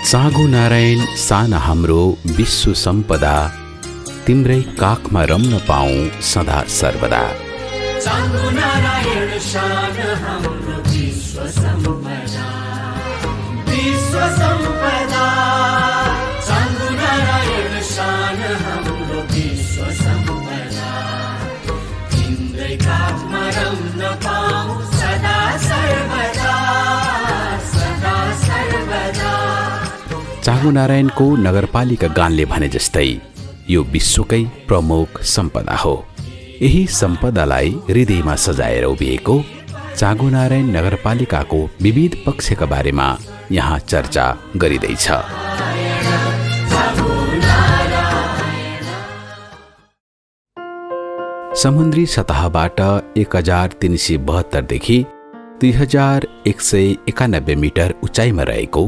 चाँगु नारायण साना हाम्रो विश्व सम्पदा, तिम्रै काखमा रम्न पाऊँ सदा सर्वदा। चाँगु नारायण शान हाम्रो विश्व सम्पदा, विश्व सम्पदा। चाँगु नारायण शान हाम्रो विश्व सम्पदा, तिम्रै काखमा रम्न पाऊँ सदा सर्वदा, सदा सर्वदा। चाँगु नारायणको नगरपालिका गानले भने जस्तै यो विश्वकै प्रमुख सम्पदा हो। यही सम्पदालाई हृदयमा सजाएर उभिएको चाँगु नारायण नगरपालिकाको विविध पक्षका बारेमा यहाँ चर्चा गरिँदैछ। समुद्री सतहबाट 1372 देखि 2191 मिटर उचाइमा रहेको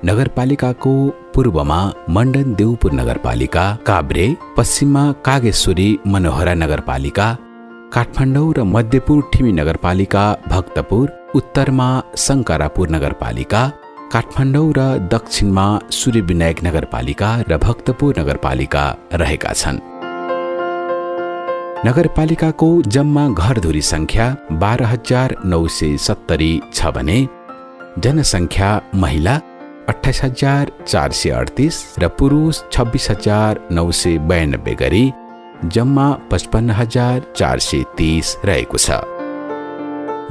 नगरपालिकाको पूर्वमा मण्डन देउपुर नगरपालिका, काभ्रे, पश्चिममा कागेश्वरी मनोहरा नगरपालिका, काठमाडौँ र मध्यपुर ठिमी नगरपालिका, भक्तपुर, उत्तरमा शङ्करापुर नगरपालिका, काठमाडौँ र दक्षिणमा सूर्यविनायक नगरपालिका र भक्तपुर नगरपालिका रहेका छन्। नगरपालिकाको जम्मा घरधुरी सङ्ख्या 12,970 छ भने जनसङ्ख्या महिला 28,438 र पुरुष 26,992 गरी जम्मा 55,430 रहेको छ।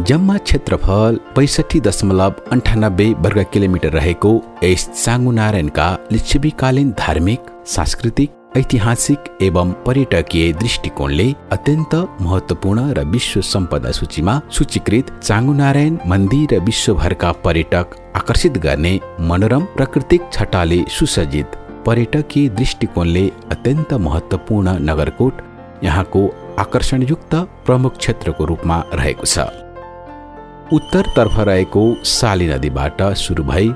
जम्मा क्षेत्रफल 65.98 वर्ग किलोमिटर रहेको यस चाँगु नारायणका लिच्छवीकालीन धार्मिक, सांस्कृतिक, ऐतिहासिक एवं पर्यटकीय दृष्टिकोणले अत्यन्त महत्त्वपूर्ण र विश्व सम्पदा सूचीमा सूचीकृत चाँगु नारायण मन्दिर र विश्वभरका पर्यटक आकर्षित गर्ने मनोरम प्राकृतिक छटाले सुसज्जित पर्यटकीय दृष्टिकोणले अत्यन्त महत्त्वपूर्ण नगरकोट यहाँको आकर्षणयुक्त प्रमुख क्षेत्रको रूपमा रहेको छ। उत्तरतर्फ रहेको साली नदीबाट सुरु भई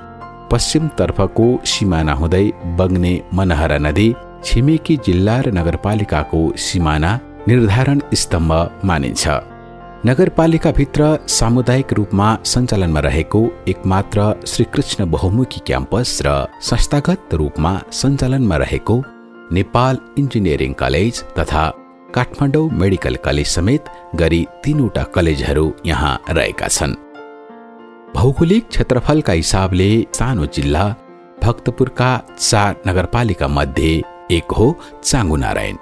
पश्चिमतर्फको सिमाना हुँदै बग्ने मनहरा नदी छिमेकी जिल्ला र नगरपालिकाको सिमाना निर्धारण स्तम्भ मानिन्छ। नगरपालिकाभित्र सामुदायिक रूपमा सञ्चालनमा रहेको एकमात्र श्रीकृष्ण बहुमुखी क्याम्पस र संस्थागत रूपमा सञ्चालनमा रहेको नेपाल इन्जिनियरिङ कलेज तथा काठमाडौँ मेडिकल कलेज समेत गरी 3वटा कलेजहरू यहाँ रहेका छन्। भौगोलिक क्षेत्रफलका हिसाबले सानो जिल्ला भक्तपुरका 4 नगरपालिका मध्ये एक हो चाँगु नारायण।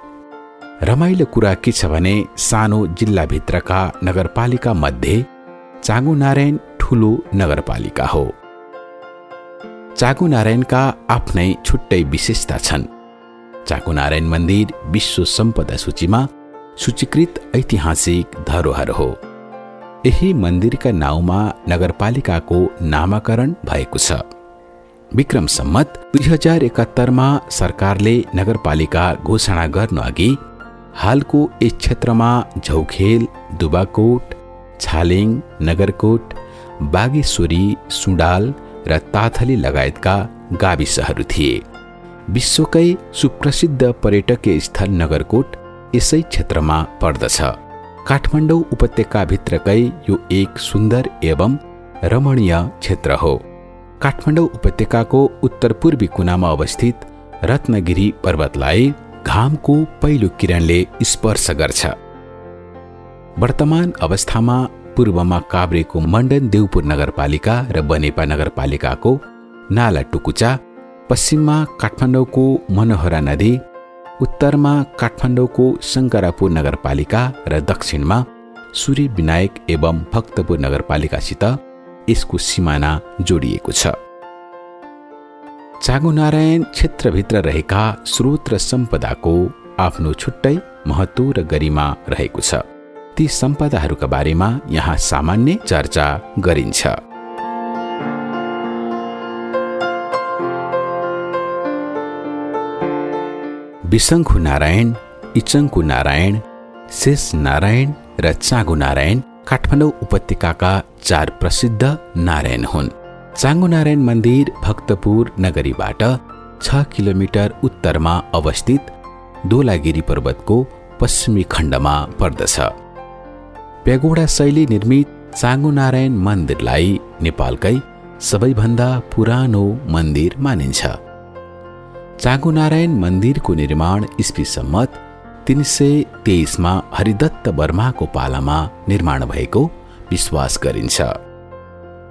रमाइलो कुरा के छ भने सानो जिल्लाभित्रका नगरपालिका मध्ये चाँगु नारायण ठुलो नगरपालिका हो। चाँगु नारायणका आफ्नै छुट्टै विशेषता छन्। चाँगु नारायण मन्दिर विश्व सम्पदा सूचीमा सूचीकृत ऐतिहासिक धरोहर हो। यही मन्दिरका नाउँमा नगरपालिकाको नामाकरण भएको छ। विक्रम सम्मत 2071 सरकारले नगरपालिका घोषणा गर्नु अघि हालको यस क्षेत्रमा झौखेल, दुबाकोट, छालिङ, नगरकोट, बागेश्वरी, सुडाल र ताथली लगायतका गाविसहरू थिए। विश्वकै सुप्रसिद्ध पर्यटकीय स्थल नगरकोट यसै क्षेत्रमा पर्दछ। काठमाडौँ उपत्यकाभित्रकै यो एक सुन्दर एवं रमणीय क्षेत्र हो। काठमाडौँ उपत्यकाको उत्तर पूर्वी कुनामा अवस्थित रत्नगिरी पर्वतलाई घामको पहिलो किरणले स्पर्श गर्छ। वर्तमान अवस्थामा पूर्वमा काभ्रेको मण्डन देउपुर नगरपालिका र बनेपा नगरपालिकाको नाला टुकुचा, पश्चिममा काठमाडौँको मनोहरा नदी, उत्तरमा काठमाडौँको शङ्करापुर नगरपालिका र दक्षिणमा सूर्यविनायक एवं भक्तपुर नगरपालिकासित यसको सिमाना जोडिएको छ। चाँगु नारायण क्षेत्रभित्र रहेका स्रोत र सम्पदाको आफ्नो छुट्टै महत्त्व र गरिमा रहेको छ। ती सम्पदाहरूका बारेमा यहाँ सामान्य चर्चा गरिन्छ। बिसङ्खु नारायण, इचङ्खु नारायण, शेष नारायण र चाँगु नारायण काठमाडौँ उपत्यकाका 4 प्रसिद्ध नारायण हुन्। चाँगु नारायण मन्दिर भक्तपुर नगरीबाट 6 किलोमिटर उत्तरमा अवस्थित धोलागिरी पर्वतको पश्चिमी खण्डमा पर्दछ। प्यागोडा शैली निर्मित चाँगु नारायण मन्दिरलाई नेपालकै सबैभन्दा पुरानो मन्दिर मानिन्छ। चाँगुनारायण मन्दिरको निर्माण ईस्वी सम्मत 323 मा हरिदत्त वर्माको पालामा निर्माण भएको विश्वास गरिन्छ।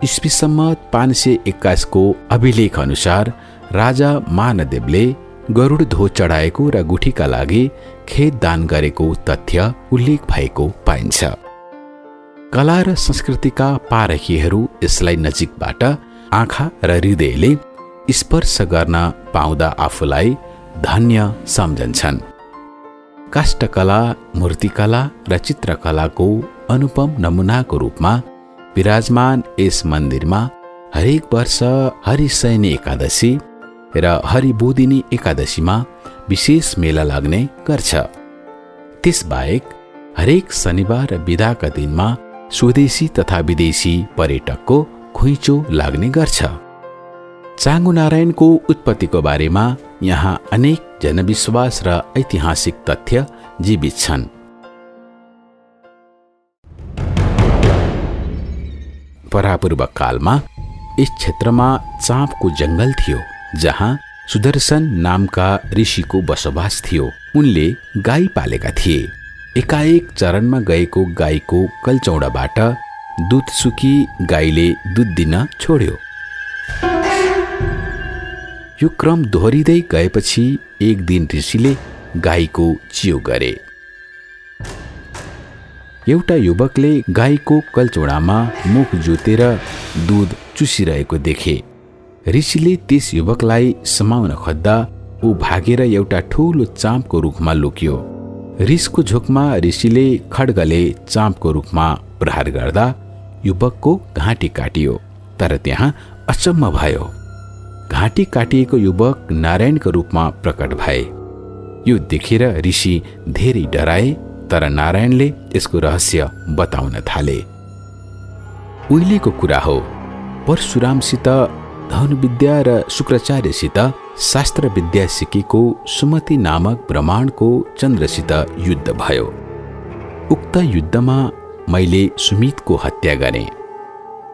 ईस्वी सम्मत 521 को अभिलेख अनुसार राजा मानदेवले गरुड ध्वज चढाएको र गुठीका लागि खेत दान गरेको तथ्य उल्लेख भएको पाइन्छ। कला र संस्कृतिका पारखीहरू यसलाई नजिकबाट आँखा र हृदयले स्पर्श गर्न पाउँदा आफूलाई धन्य सम्झन्छन्। काष्ठकला, मूर्तिकला र चित्रकलाको अनुपम नमुनाको रूपमा विराजमान यस मन्दिरमा हरेक वर्ष हरिशयनी एकादशी र हरिबोधिनी एकादशीमा विशेष मेला लाग्ने गर्छ। त्यसबाहेक हरेक शनिबार र बिदाका दिनमा स्वदेशी तथा विदेशी पर्यटकको खुइचो लाग्ने गर्छ। चाँगुनारायणको उत्पत्तिको बारेमा यहाँ अनेक जनविश्वास र ऐतिहासिक तथ्य जीवित छन्। परापूर्व कालमा यस क्षेत्रमा चाँपको जंगल थियो, जहाँ सुदर्शन नामका ऋषिको बसोबास थियो। उनले गाई पालेका थिए। एकाएक चरणमा गएको गाईको कल्चौडाबाट दूध सुकी गाईले दूध दिन छोड्यो। यो क्रम दोहोरिँदै गएपछि एक दिन ऋषिले गाईको चियो गरे। एउटा युवकले गाईको कल्चौडामा मुख जोतेर दूध चुसिरहेको देखे। ऋषिले त्यस युवकलाई समाउन खोज्दा ऊ भागेर एउटा ठूलो चाँपको रुखमा लुक्यो। रिसको झोकमा ऋषिले खड्गले चाँपको रुखमा प्रहार गर्दा युवकको घाँटी काटियो। तर त्यहाँ अचम्म भयो। घाँटी काटिएको युवक नारायणको रूपमा प्रकट भए। यो देखेर ऋषि धेरै डराए, तर नारायणले यसको रहस्य बताउन थाले। उहिलेको कुरा हो, परशुरामसित धनुविद्या र शुक्राचार्यसित शास्त्र विद्या सिकेको सुमति नामक ब्राह्मणको चन्द्रसित युद्ध भयो। उक्त युद्धमा मैले सुमितको हत्या गरेँ।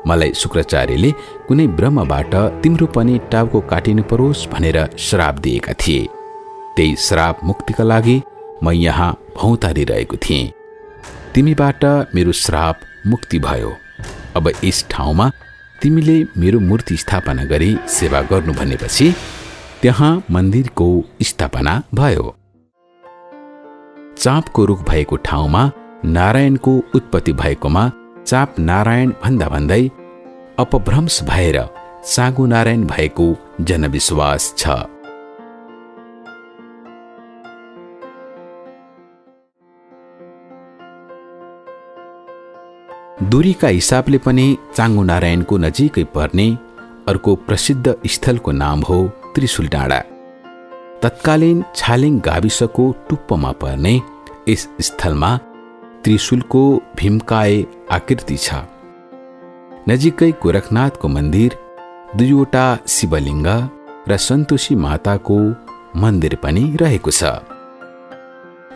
मलाई शुक्राचार्यले कुनै ब्रह्मबाट तिम्रो पनि टाउको काटिनु परोस् भनेर श्राप दिएका थिए। त्यही श्राप मुक्तिका लागि म यहाँ भौँतारिरहेको थिएँ। तिमीबाट मेरो श्राप मुक्ति भयो। अब यस ठाउँमा तिमीले मेरो मूर्ति स्थापना गरी सेवा गर्नु भनेपछि त्यहाँ मन्दिरको स्थापना भयो। चाँपको रुख भएको ठाउँमा नारायणको उत्पत्ति भएकोमा चाँप नारायण भन्दा भन्दै अपभ्रंश भएर चाँगुनारायण भएको जनविश्वास छ। दूरीका हिसाबले पनि चाँगुनारायणको नजिकै पर्ने अर्को प्रसिद्ध स्थलको नाम हो त्रिशुल डाँडा। तत्कालीन छालिङ गाविसको टुप्पोमा पर्ने यस स्थलमा त्रिशुलको भीमकाय आकृति छ। नजिकै गोरखनाथको मन्दिर, 2वटा शिवलिङ्ग र सन्तोषी माताको मन्दिर पनि रहेको छ।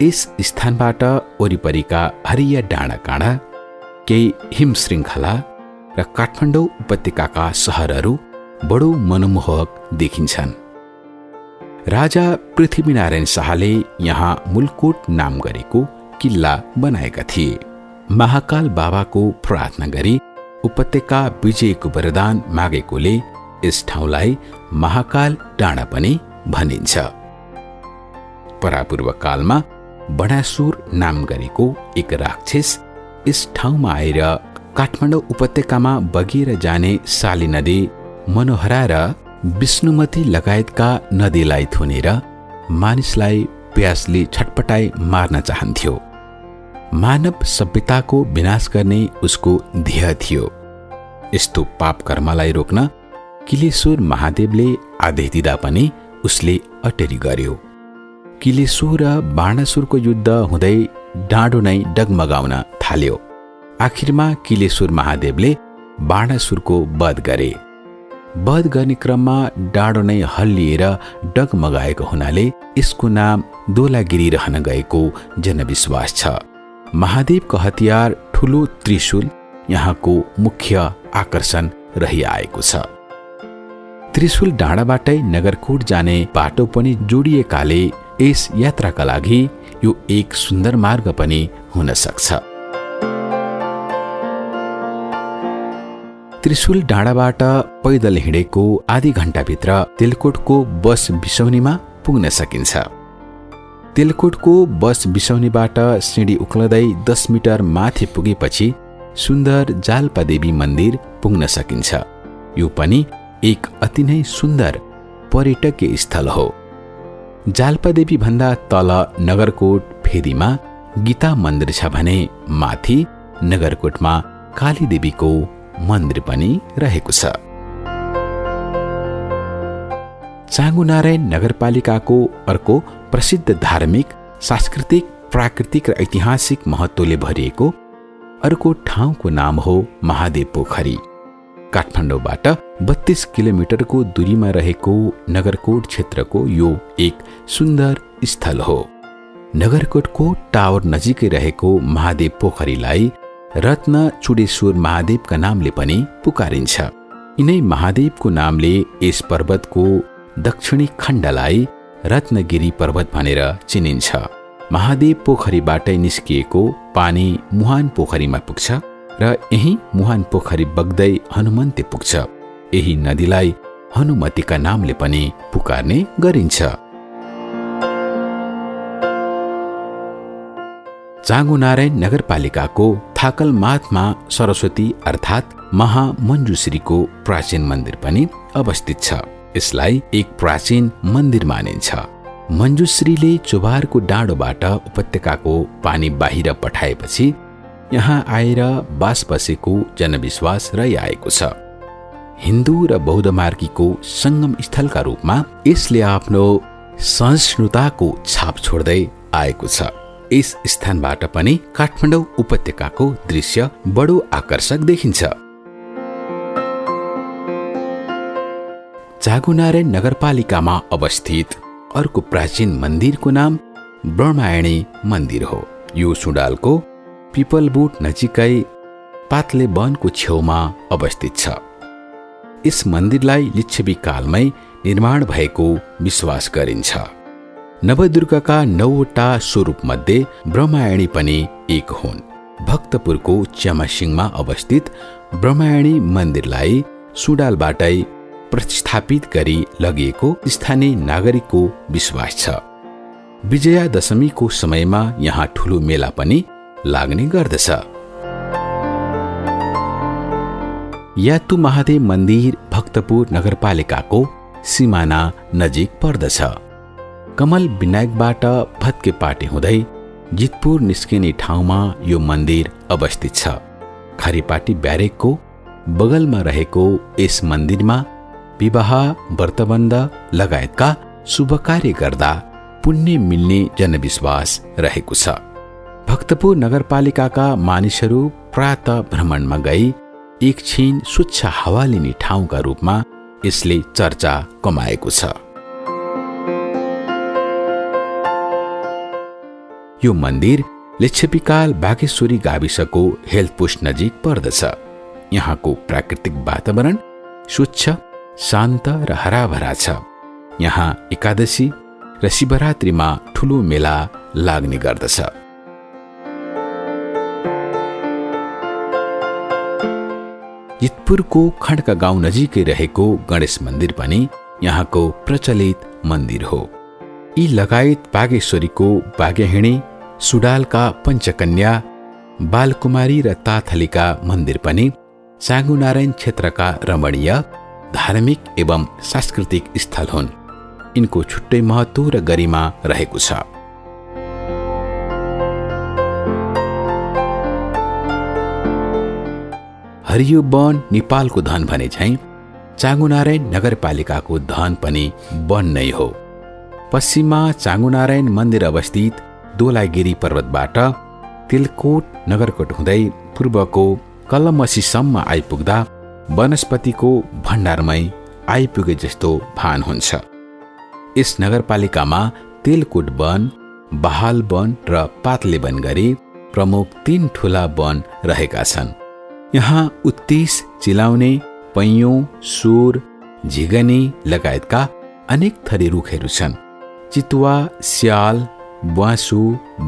यस स्थानबाट वरिपरिका हरिया डाँडाकाँडा, केही हिम श्रृङ्खला र काठमाडौँ उपत्यकाका सहरहरू बडो मनमोहक देखिन्छन्। राजा पृथ्वीनारायण शाहले यहाँ मुलकोट नाम गरेको किल्ला बनाएका थिए। महाकाल बाबाको प्रार्थना गरी उपत्यका विजयको वरदान मागेकोले यस ठाउँलाई महाकाल डाँडा पनि भनिन्छ। परापूर्व कालमा बडासुर नाम गरेको एक राक्षस यस ठाउँमा आएर काठमाडौँ उपत्यकामा बगेर जाने शाली नदी, मनोहरा र विष्णुमती लगायतका नदीलाई थुनेर मानिसलाई प्यासले छटपटाई मार्न चाहन्थ्यो। मानव सभ्यताको विनाश गर्ने उसको ध्येय थियो। यस्तो पाप कर्मलाई रोक्न किलेश्वर महादेवले आदेश दिँदा पनि उसले अटेरी गर्यो। किलेश्वर र बाणासुरको युद्ध हुँदै डाँडो नै डगमगाउन थाल्यो। आखिरमा किलेश्वर महादेवले बाणासुरको वध गरे। वध गर्ने क्रममा डाँडो नै हल्लिएर डगमगाएको हुनाले यसको नाम दोलागिरी रहन गएको जनविश्वास छ। महादेवको हतियार ठुलो त्रिशूल यहाँको मुख्य आकर्षण रहिआएको छ। त्रिशूल डाँडाबाटै नगरकोट जाने बाटो पनि जोडिएकाले यस यात्राका लागि यो एक सुन्दर मार्ग पनि हुन सक्छ। त्रिशूल डाँडाबाट पैदल हिँडेको आधी घण्टाभित्र तेलकोटको बस बिसौनीमा पुग्न सकिन्छ। तेलकोटको बस बिसौनीबाट सिँढी उक्लदै 10 मिटर माथि पुगेपछि सुन्दर जाल्पादेवी मन्दिर पुग्न सकिन्छ। यो पनि एक अति नै सुन्दर पर्यटकीय स्थल हो। जाल्पादेवी भन्दा तल नगरकोट फेदीमा गीता मन्दिर छ भने माथि नगरकोटमा कालीदेवीको मन्दिर पनि रहेको छ। चाँगुनारायण नगरपालिकाको अर्को प्रसिद्ध धार्मिक, सांस्कृतिक, प्राकृतिक र ऐतिहासिक महत्त्वले भरिएको अर्को ठाउँको नाम हो महादेव पोखरी। काठमाडौँबाट 32 किलोमिटरको दूरीमा रहेको नगरकोट क्षेत्रको यो एक सुन्दर स्थल हो। नगरकोटको टावर नजिकै रहेको महादेव पोखरीलाई रत्न चुडेश्वर महादेवका नामले पनि पुकारिन्छ। यिनै महादेवको नामले यस पर्वतको दक्षिणी खण्डलाई रत्नगिरी पर्वत भनेर चिनिन्छ। महादेव पोखरीबाटै निस्किएको पानी मुहान पोखरीमा पुग्छ र यही मुहान पोखरी बग्दै हनुमन्ते पुग्छ। यही नदीलाई हनुमतीका नामले पनि पुकार्ने गरिन्छ। चाँगुनारायण नगरपालिकाको थाकलमाथमा सरस्वती अर्थात् महामञ्जुश्रीको प्राचीन मन्दिर पनि अवस्थित छ। यसलाई एक प्राचीन मन्दिर मानिन्छ। मञ्जुश्रीले चोभारको डाँडोबाट उपत्यकाको पानी बाहिर पठाएपछि यहाँ आएर बास बसेको जनविश्वास रहिआएको छ। हिन्दू र बौद्ध मार्गीको सङ्गम स्थलका रूपमा यसले आफ्नो सहिष्णुताको छाप छोड्दै आएको छ। यस स्थानबाट पनि काठमाडौँ उपत्यकाको दृश्य बडो आकर्षक देखिन्छ। चाँगुनारायण नगरपालिकामा अवस्थित अर्को प्राचीन मन्दिरको नाम ब्रह्मायणी मन्दिर हो। यो सुडालको पिपलबुट नजिकै पातले वनको छेउमा अवस्थित छ। यस मन्दिरलाई लिच्छवी कालमै निर्माण भएको विश्वास गरिन्छ। नवदुर्गाका 9वटा स्वरूपमध्ये ब्रह्मायणी पनि एक हुन्। भक्तपुरको च्यामासिङमा अवस्थित ब्रह्मायणी मन्दिरलाई सुडालबाटै प्रतिस्थापित गरी लगिएको स्थानीय नागरिकको विश्वास छ। विजया दशमीको समयमा यहाँ ठूलो मेला पनि लाग्ने गर्दछ। यातु महादेव मन्दिर भक्तपुर नगरपालिकाको सिमाना नजिक पर्दछ। कमल विनायकबाट भत्केपाटी हुँदै जितपुर निस्किने ठाउँमा यो मन्दिर अवस्थित छ। खरीपाटी ब्यारेकको बगलमा रहेको यस मन्दिरमा विवाह, व्रतबन्ध लगायतका शुभ कार्य गर्दा पुण्य मिल्ने जनविश्वास रहेको छ। भक्तपुर नगरपालिकाका मानिसहरू प्रातः भ्रमणमा गई एकछिन स्वच्छ हावा लिने ठाउँका रूपमा यसले चर्चा कमाएको छ। यो मन्दिर लिच्छवीकाल बागेश्वरी गाविसको हेल्थ पोस्ट नजिक पर्दछ। यहाँको प्राकृतिक वातावरण स्वच्छ, शान्त र हराभरा छ। यहाँ एकादशी र शिवरात्रिमा ठूलो मेला लाग्ने गर्दछ। जितपुरको खड्का गाउँ नजिकै रहेको गणेश मन्दिर पनि यहाँको प्रचलित मन्दिर हो। यी लगायत बागेश्वरीको बागेहिणी, सुडालका पञ्चकन्या, बालकुमारी र ताथलीका मन्दिर पनि चाँगुनारायण क्षेत्रका रमणीय धार्मिक एवं सांस्कृतिक स्थल हुन्। यिनको छुट्टै महत्त्व र गरिमा रहेको छ। हरियो वन नेपालको धन भने झैं चाँगुनारायण नगरपालिकाको धन पनि वन नै हो। पश्चिममा चाँगुनारायण मन्दिर अवस्थित दोलागिरी पर्वतबाट तेलकोट नगरकोट हुँदै पूर्वको कलमसीसम्म आइपुग्दा वनस्पतिको भण्डारमै आइपुगे जस्तो भान हुन्छ। यस नगरपालिकामा तेलकोट वन, बहाल वन र पातले वन गरी प्रमुख 3 ठूला वन रहेका छन्। यहाँ उत्तिस, चिलाउने, पैँयो, सुर, झिगनी लगायतका अनेक थरी रुखहरू छन्। चितुवा, स्याल, ब्वाँसु,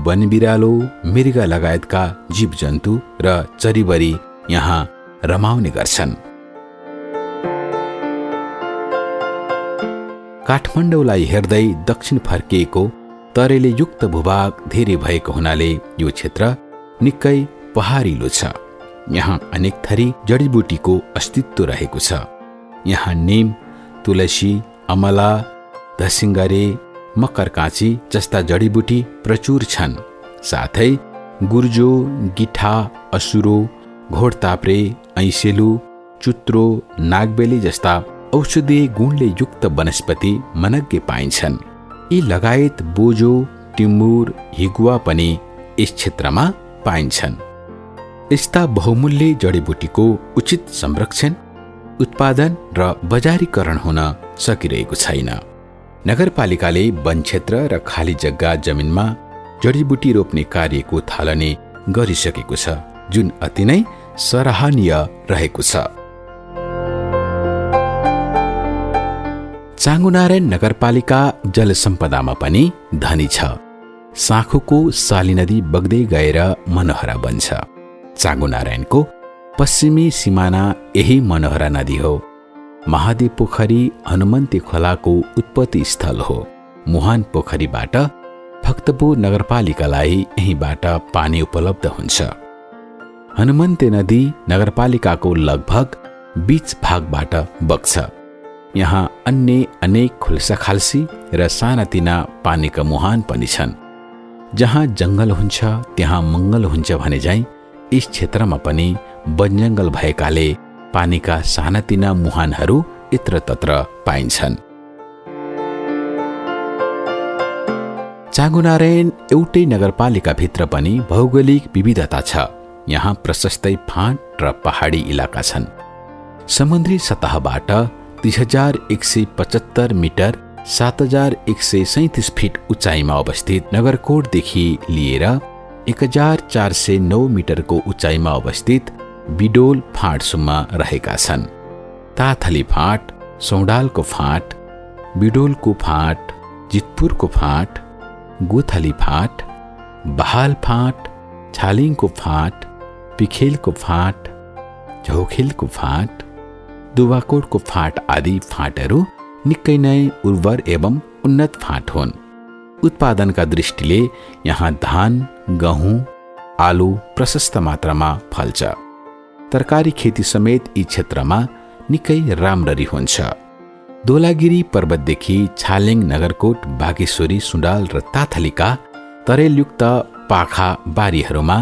वनबिरालो, मृग लगायतका जीवजन्तु र चरीबरी यहाँ रमाउने गर्छन्। काठमाडौँलाई हेर्दै दक्षिण फर्किएको तरेले युक्त भूभाग धेरै भएको हुनाले यो क्षेत्र निकै पहाडिलो छ। यहाँ अनेक थरी जडीबुटीको अस्तित्व रहेको छ। यहाँ नीम, तुलसी, अमला, धसिङ्गरे, मकरकाँची जस्ता जडीबुटी प्रचुर छन्। साथै गुर्जो, गिठा, असुरो, घोडताप्रे, ऐसेलु, चुत्रो, नागबेली जस्ता औषधीय गुणले युक्त वनस्पति मनग्गे पाइन्छन्। यी लगायत बोजो, टिमुर, हिगुवा पनि यस क्षेत्रमा पाइन्छन्। यस्ता बहुमूल्य जडीबुटीको उचित संरक्षण, उत्पादन र बजारीकरण हुन सकिरहेको छैन। नगरपालिकाले वन क्षेत्र र खाली जग्गा जमिनमा जडीबुटी रोप्ने कार्यको थालनी गरिसकेको छ, जुन अति नै सराहनीय रहेको छ। चाँगुनारायण नगरपालिका जल सम्पदामा पनि धनी छ। साँखुको साली नदी बग्दै गएर मनोहरा बन्छ। चाँगुनारायणको पश्चिमी सिमाना यही मनोहरा नदी हो। महादेव पोखरी हनुमन्ते खोलाको उत्पत्ति स्थल हो। मुहान पोखरीबाट भक्तपुर नगरपालिकालाई यहीँबाट पानी उपलब्ध हुन्छ। हनुमन्ते नदी नगरपालिकाको लगभग बीच भागबाट बग्छ। यहाँ अन्य अनेक खुल्साखाल्सी र सानातिना पानीका मुहान पनि छन्। जहाँ जङ्गल हुन्छ त्यहाँ मङ्गल हुन्छ भने झैँ यस क्षेत्रमा पनि वनजङ्गल भएकाले पानीका सानातिना मुहानहरू यत्रतत्र पाइन्छन्। चाँगुनारायण एउटै नगरपालिकाभित्र पनि भौगोलिक विविधता छ। यहाँ प्रशस्तै फाँट र पहाडी इलाका छन्। समुद्री सतहबाट 30,175 मिटर 7,137 फिट उचाइमा अवस्थित नगरकोटदेखि लिएर 1,409 मिटरको उचाइमा अवस्थित बिडोल फाँटसम्म रहेका छन्। ताथली फाँट, सौडालको फाँट, बिडोलको फाँट, जितपुरको फाँट, गोथली फाँट, बहाल फाँट, छालिङको फाँट, पिखेलको फाँट, झौखेलको फाँट, दुवाकोटको फाँट आदि फाँटहरू निकै नै उर्वर एवं उन्नत फाँट हुन्। उत्पादनका दृष्टिले यहाँ धान, गहुँ, आलु प्रशस्त मात्रामा फल्छ। तरकारी खेती समेत यी क्षेत्रमा निकै राम्ररी हुन्छ। दोलागिरी पर्वतदेखि छालिङ, नगरकोट, बागेश्वरी, सुडाल र ताथलीका तरेलयुक्त पाखा बारीहरूमा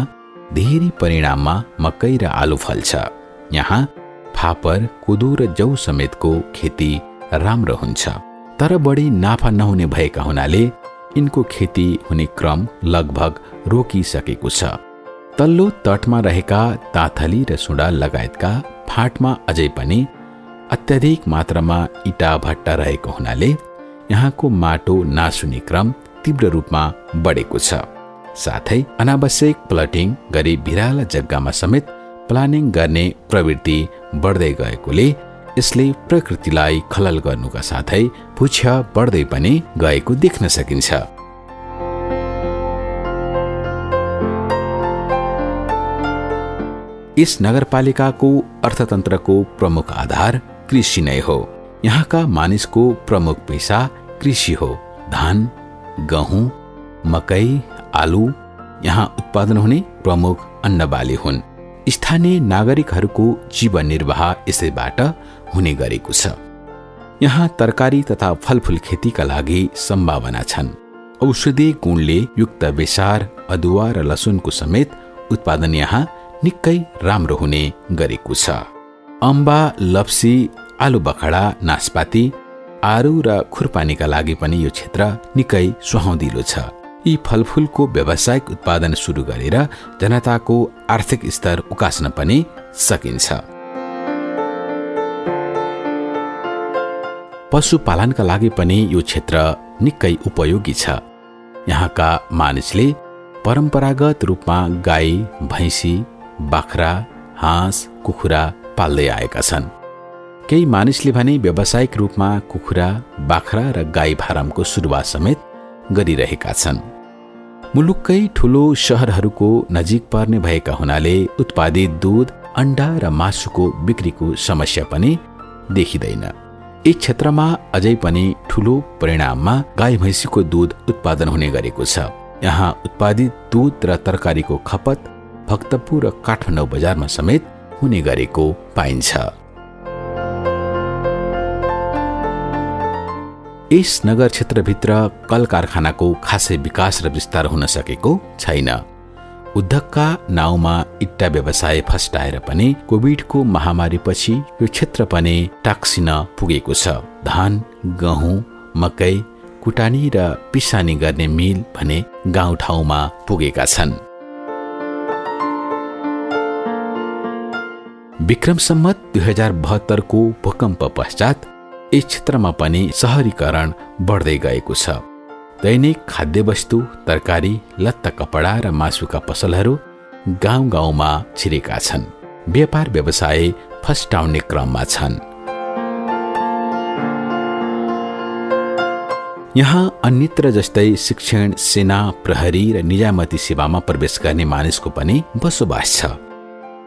धेरै परिणाममा मकै र आलु फल्छ। यहाँ फापर, कोदो र जौ समेतको खेती राम्रो हुन्छ, तर बढी नाफा नहुने भएका हुनाले यिनको खेती हुने क्रम लगभग रोकिसकेको छ। तल्लो तटमा रहेका ताथली र सुडाल लगायतका फाँटमा अझै पनि अत्याधिक मात्रामा इटा भट्टा रहेको हुनाले यहाँको माटो नासुने क्रम तीव्र रूपमा बढेको छ। साथै अनावश्यक प्लटिङ गरी भिराला जग्गामा समेत प्लानिङ गर्ने प्रवृत्ति बढ्दै गएकोले यसले प्रकृतिलाई खलल गर्नुका साथै भूक्ष्य बढ्दै पनि गएको देख्न सकिन्छ। यस नगरपालिकाको अर्थतन्त्रको प्रमुख आधार कृषि नै हो। यहाँका मानिसको प्रमुख पेशा कृषि हो। धान, गहुँ, मकै, आलु यहाँ उत्पादन हुने प्रमुख अन्नबाली हुन्। स्थानीय नागरिकहरूको जीवन निर्वाह यसैबाट हुने गरेको छ। यहाँ तरकारी तथा फलफूल खेतीका लागि सम्भावना छन्। औषधीय गुणले युक्त बेसार, अदुवा र लसुनको समेत उत्पादन यहाँ निकै राम्रो हुने गरेको छ। अम्बा, लप्सी, आलु बखडा, नास्पाती, आरु र खुर्पानीका लागि पनि यो क्षेत्र निकै सुहाउँदिलो छ। यी फलफूलको व्यावसायिक उत्पादन सुरु गरेर जनताको आर्थिक स्तर उकास्न पनि सकिन्छ। पशुपालनका लागि पनि यो क्षेत्र निकै उपयोगी छ। यहाँका मानिसले परम्परागत रूपमा गाई, भैँसी, बाख्रा, हाँस, कुखुरा पाल्दै आएका छन्। केही मानिसले भने व्यावसायिक रूपमा कुखुरा, बाख्रा र गाई फारमको सुरुवात समेत गरिरहेका छन्। मुलुककै ठूलो शहरहरूको नजिक पर्ने भएका हुनाले उत्पादित दूध, अण्डा र मासुको बिक्रीको समस्या पनि देखिँदैन। यस क्षेत्रमा अझै पनि ठूलो परिणाममा गाई भैँसीको दूध उत्पादन हुने गरेको छ। यहाँ उत्पादित दूध र तरकारीको खपत भक्तपुर र काठमाडौँ बजारमा समेत हुने गरेको पाइन्छ। यस नगर क्षेत्रभित्र कल कारखानाको खासै विकास र विस्तार हुन सकेको छैन। उद्योगका नाउँमा इट्टा व्यवसाय फस्टाएर पनि कोभिडको महामारीपछि यो क्षेत्र पनि टाक्सिन पुगेको छ। धान, गहुँ, मकै, कुटानी र पिसानी गर्ने मिल भने गाउँठाउँमा पुगेका छन्। विक्रम सम्वत 2072 को भूकम्प पश्चात यस क्षेत्रमा पनि शहरीकरण बढ्दै गएको छ। दैनिक खाद्य वस्तु, तरकारी, लत्ता, कपडा र मासुका पसलहरू गाउँ गाउँमा छिरेका छन्। व्यापार व्यवसाय फस्टाउने क्रममा छन्। यहाँ अन्यत्र जस्तै शिक्षण, सेना, प्रहरी र निजामती सेवामा प्रवेश गर्ने मानिसको पनि बसोबास छ।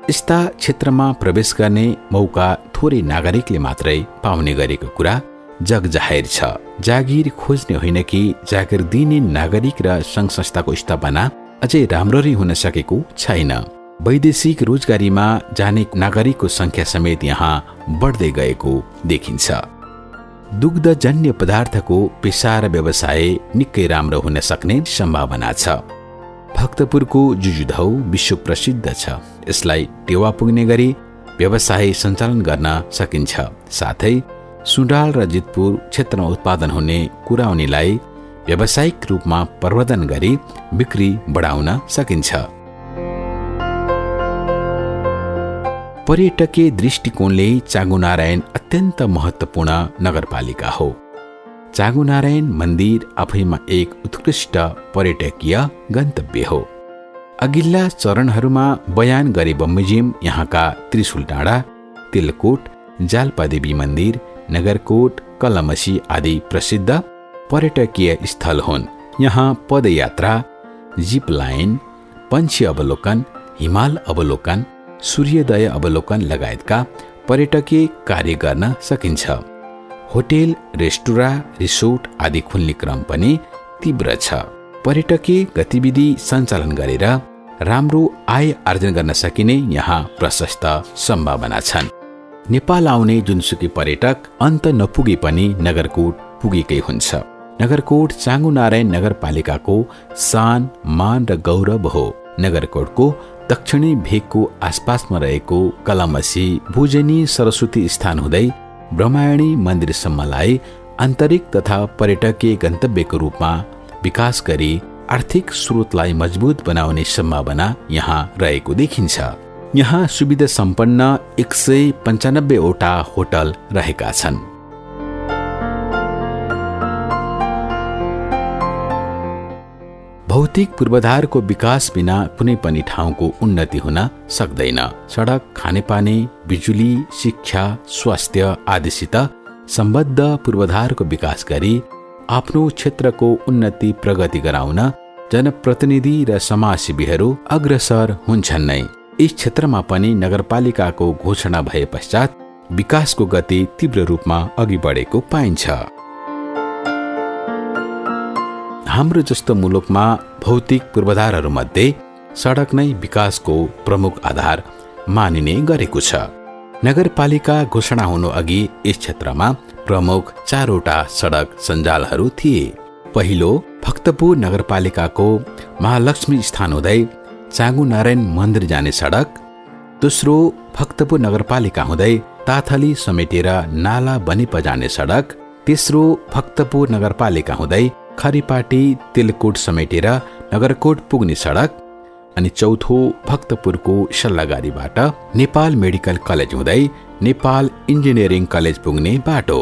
यस्ता क्षेत्रमा प्रवेश गर्ने मौका थोरै नागरिकले मात्रै पाउने गरेको कुरा जग जाहेर छ। जागिर खोज्ने होइन कि जागिर दिने नागरिक र संघ संस्थाको स्थापना अझै राम्ररी हुन सकेको छैन। वैदेशिक रोजगारीमा जाने नागरिकको संख्या समेत यहाँ बढ्दै गएको देखिन्छ। दुग्धजन्य पदार्थको पेशा र व्यवसाय निकै राम्रो हुन सक्ने सम्भावना छ। भक्तपुरको जुजुधौ विश्व प्रसिद्ध छ। यसलाई टेवा पुग्ने गरी व्यवसाय सञ्चालन गर्न सकिन्छ। साथै सुडाल र जितपुर क्षेत्रमा उत्पादन हुने कुराउनीलाई व्यावसायिक रूपमा प्रवर्धन गरी बिक्री बढाउन सकिन्छ। पर्यटकीय दृष्टिकोणले चाँगुनारायण अत्यन्त महत्त्वपूर्ण नगरपालिका हो। चाँगुनारायण मन्दिर आफैमा एक उत्कृष्ट पर्यटकीय गन्तव्य हो। अघिल्ला चरणहरूमा बयान गरे बमोजिम यहाँका त्रिशूल डाँडा, तिलकोट, जालपादेवी मन्दिर, नगरकोट, कलमसी आदि प्रसिद्ध पर्यटकीय स्थल हुन्। यहाँ पदयात्रा, जिप लाइन, पन्छी अवलोकन, हिमाल अवलोकन, सूर्योदय अवलोकन लगायतका पर्यटकीय कार्य गर्न सकिन्छ। होटेल, रेस्टुराँ, रिसोर्ट आदि खुल्ने क्रम पनि तीव्र छ। पर्यटकीय गतिविधि सञ्चालन गरेर राम्रो आय आर्जन गर्न सकिने यहाँ प्रशस्त सम्भावना छन्। नेपाल आउने जुनसुकै पर्यटक अन्त नपुगे पनि नगरकोट पुगेकै हुन्छ। नगरकोट चाँगुनारायण नगरपालिकाको शान, मान र गौरव हो। नगरकोटको दक्षिणी भेगको आसपासमा रहेको कलमसी, भुजनी, सरस्वती स्थान हुँदै ब्रह्मायणी मन्दिरसम्मलाई आन्तरिक तथा पर्यटकीय गन्तव्यको रूपमा विकास गरी आर्थिक स्रोतलाई मजबुत बनाउने सम्भावना यहाँ रहेको देखिन्छ। यहाँ सुविधा सम्पन्न 195 वटा होटल रहेका छन्। भौतिक पूर्वाधारको विकास बिना कुनै पनि ठाउँको उन्नति हुन सक्दैन। सडक, खानेपानी, बिजुली, शिक्षा, स्वास्थ्य आदिसित सम्बद्ध पूर्वाधारको विकास गरी आफ्नो क्षेत्रको उन्नति प्रगति गराउन जनप्रतिनिधि र समाजसेवीहरू अग्रसर हुन्छन् नै। यस क्षेत्रमा पनि नगरपालिकाको घोषणा भए पश्चात विकासको गति तीव्र रूपमा अघि बढेको पाइन्छ। हाम्रो जस्तो मुलुकमा भौतिक पूर्वाधारहरूमध्ये सडक नै विकासको प्रमुख आधार मानिने गरेको छ। नगरपालिका घोषणा हुनु अघि यस क्षेत्रमा प्रमुख 4 वटा सडक सञ्जालहरू थिए। पहिलो भक्तपुर नगरपालिकाको महालक्ष्मी स्थान हुँदै चाँगुनारायण मन्दिर जाने सडक। दोस्रो भक्तपुर नगरपालिका हुँदै ताथली समेटेर नाला बनिप जाने सडक। तेस्रो भक्तपुर नगरपालिका हुँदै खरिपाटी, तिलकोट समेटेर नगरकोट पुग्ने सडक। अनि चौथो भक्तपुरको सल्लागारीबाट नेपाल मेडिकल कलेज हुँदै नेपाल इन्जिनियरिङ कलेज पुग्ने बाटो।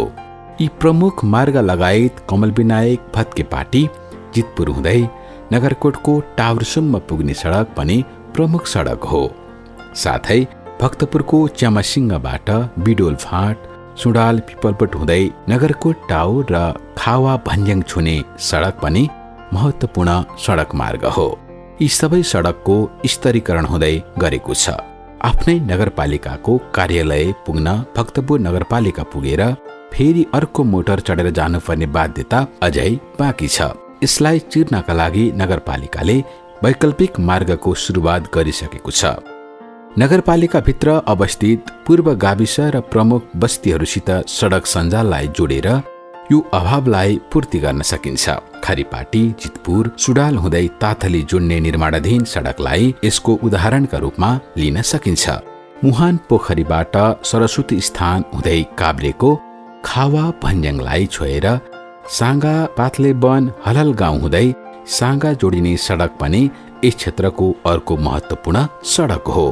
यी प्रमुख मार्ग लगायत कमलविनायक भत्केपाटी, जितपुर हुँदै नगरकोटको टावरसम्म पुग्ने सडक पनि प्रमुख सडक हो। साथै भक्तपुरको च्यामासिंहबाट बिडोल फाँट, सुडाल पिपलपट हुँदै नगरकोट टाउ र खावा भन्ज्याङ छुने सडक पनि महत्त्वपूर्ण सडक मार्ग हो। यी सबै सडकको स्तरीकरण हुँदै गरेको छ। आफ्नै नगरपालिकाको कार्यालय पुग्न भक्तपुर नगरपालिका पुगेर फेरि अर्को मोटर चढेर जानुपर्ने बाध्यता अझै बाँकी छ। यसलाई चिर्नका लागि नगरपालिकाले वैकल्पिक मार्गको सुरुवात गरिसकेको छ। नगरपालिकाभित्र अवस्थित पूर्व गाविस र प्रमुख बस्तीहरूसित सडक सञ्जाललाई जोडेर यो अभावलाई पूर्ति गर्न सकिन्छ। खरिपाटी, जितपुर, सुडाल हुँदै ताथली जोड्ने निर्माणाधीन सडकलाई यसको उदाहरणका रूपमा लिन सकिन्छ। मुहान पोखरीबाट सरस्वती स्थान हुँदै काभ्रेको खावा भन्ज्याङलाई छोएर साँगा पाथले वन हलल गाउँ हुँदै साँगा जोडिने सडक पनि यस क्षेत्रको अर्को महत्त्वपूर्ण सडक हो।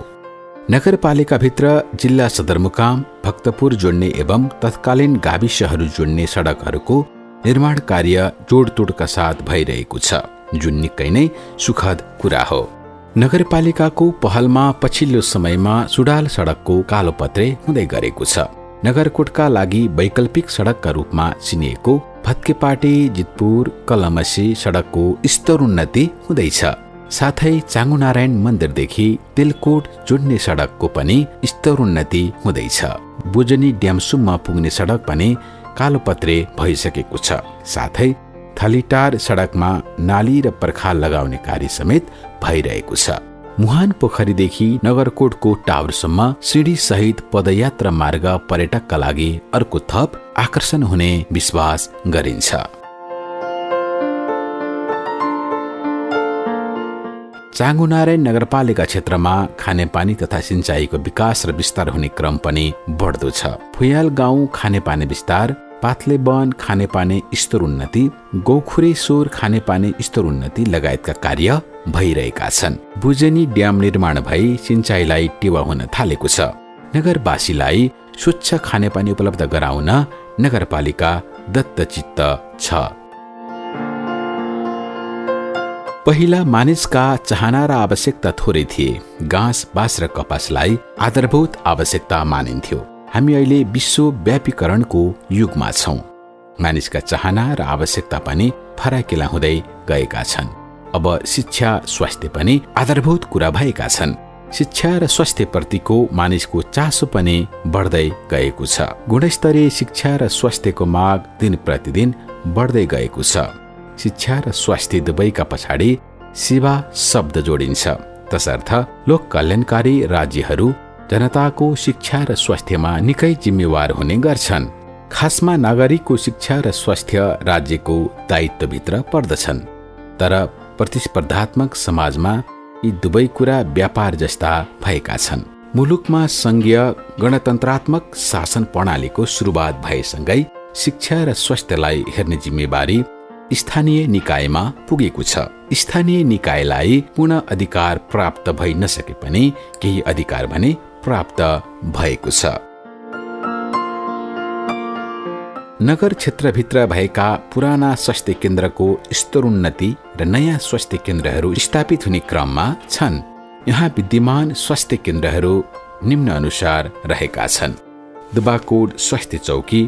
नगरपालिकाभित्र जिल्ला सदरमुकाम भक्तपुर जोड्ने एवं तत्कालीन गाविसहरू जोड्ने सडकहरूको निर्माण कार्य जोडतोडका साथ भइरहेको छ, जुन निकै नै सुखद कुरा हो। नगरपालिकाको पहलमा पछिल्लो समयमा सुडाल सडकको कालोपत्रे हुँदै गरेको छ। नगरकोटका लागि वैकल्पिक सडकका रूपमा चिनिएको भत्केपाटी, जितपुर, कलमसी सडकको स्तरोन्नति हुँदैछ। साथै चाँगुनारायण मन्दिरदेखि तेलकोट जोड्ने सडकको पनि स्तरोन्नति हुँदैछ। बुजनी ड्यामसुममा पुग्ने सडक पनि कालोपत्रे भइसकेको छ। साथै थलीटार सडकमा नाली र पर्खाल लगाउने कार्य समेत भइरहेको छ। मुहान पोखरीदेखि नगरकोटको टावरसम्म सिडी सहित पदयात्रा मार्ग पर्यटकका लागि अर्को थप आकर्षण हुने विश्वास गरिन्छ। चाँगुनारायण नगरपालिका क्षेत्रमा खानेपानी तथा सिंचाईको विकास र विस्तार हुने क्रम पनि बढ्दो छ। फुयाल गाउँ खानेपानी विस्तार, पाथले वन खानेपानी स्तरोन्नति, गौखुरेश्वर खानेपानी स्तरोन्नति लगायतका कार्य भइरहेका छन्। बुजेनी ड्याम निर्माण भई सिंचाईलाई टेवा हुन थालेको छ। नगरवासीलाई स्वच्छ खानेपानी उपलब्ध गराउन नगरपालिका दत्तचित्त छ। पहिला मानिसका चाहना र आवश्यकता थोरै थिए। घाँस, बाँस र कपासलाई आधारभूत आवश्यकता मानिन्थ्यो। हामी अहिले विश्वव्यापीकरणको युगमा छौं। मानिसका चाहना र आवश्यकता पनि फराकिला हुँदै गएका छन्। अब शिक्षा, स्वास्थ्य पनि आधारभूत कुरा भएका छन्। शिक्षा र स्वास्थ्य प्रतिको मानिसको चासो पनि बढ्दै गएको छ। गुणस्तरीय शिक्षा र स्वास्थ्यको माग दिन प्रतिदिन बढ्दै गएको छ। शिक्षा र स्वास्थ्य दुवैका पछाडि सेवा शब्द जोडिन्छ। तसर्थ लोक कल्याणकारी राज्यहरू जनताको शिक्षा र स्वास्थ्यमा निकै जिम्मेवार हुने गर्छन्। खासमा नागरिकको शिक्षा र स्वास्थ्य राज्यको दायित्वभित्र पर्दछन्। तर प्रतिस्पर्धात्मक समाजमा यी दुवै कुरा व्यापार जस्ता भएका छन्। मुलुकमा संघीय गणतन्त्रात्मक शासन प्रणालीको सुरुवात भएसँगै शिक्षा र स्वास्थ्यलाई हेर्ने जिम्मेवारी स्थानीय निकायमा पुगेको छ। स्थानीय निकायलाई पूर्ण अधिकार प्राप्त भइ नसके पनि केही अधिकार भने प्राप्त भएको छ। नगर क्षेत्रभित्र भएका पुराना स्वास्थ्य केन्द्रको स्तरोन्नति र नयाँ स्वास्थ्य केन्द्रहरू स्थापित हुने क्रममा छन्। यहाँ विद्यमान स्वास्थ्य केन्द्रहरू निम्न अनुसार रहेका छन्: दुबाकोट स्वास्थ्य चौकी,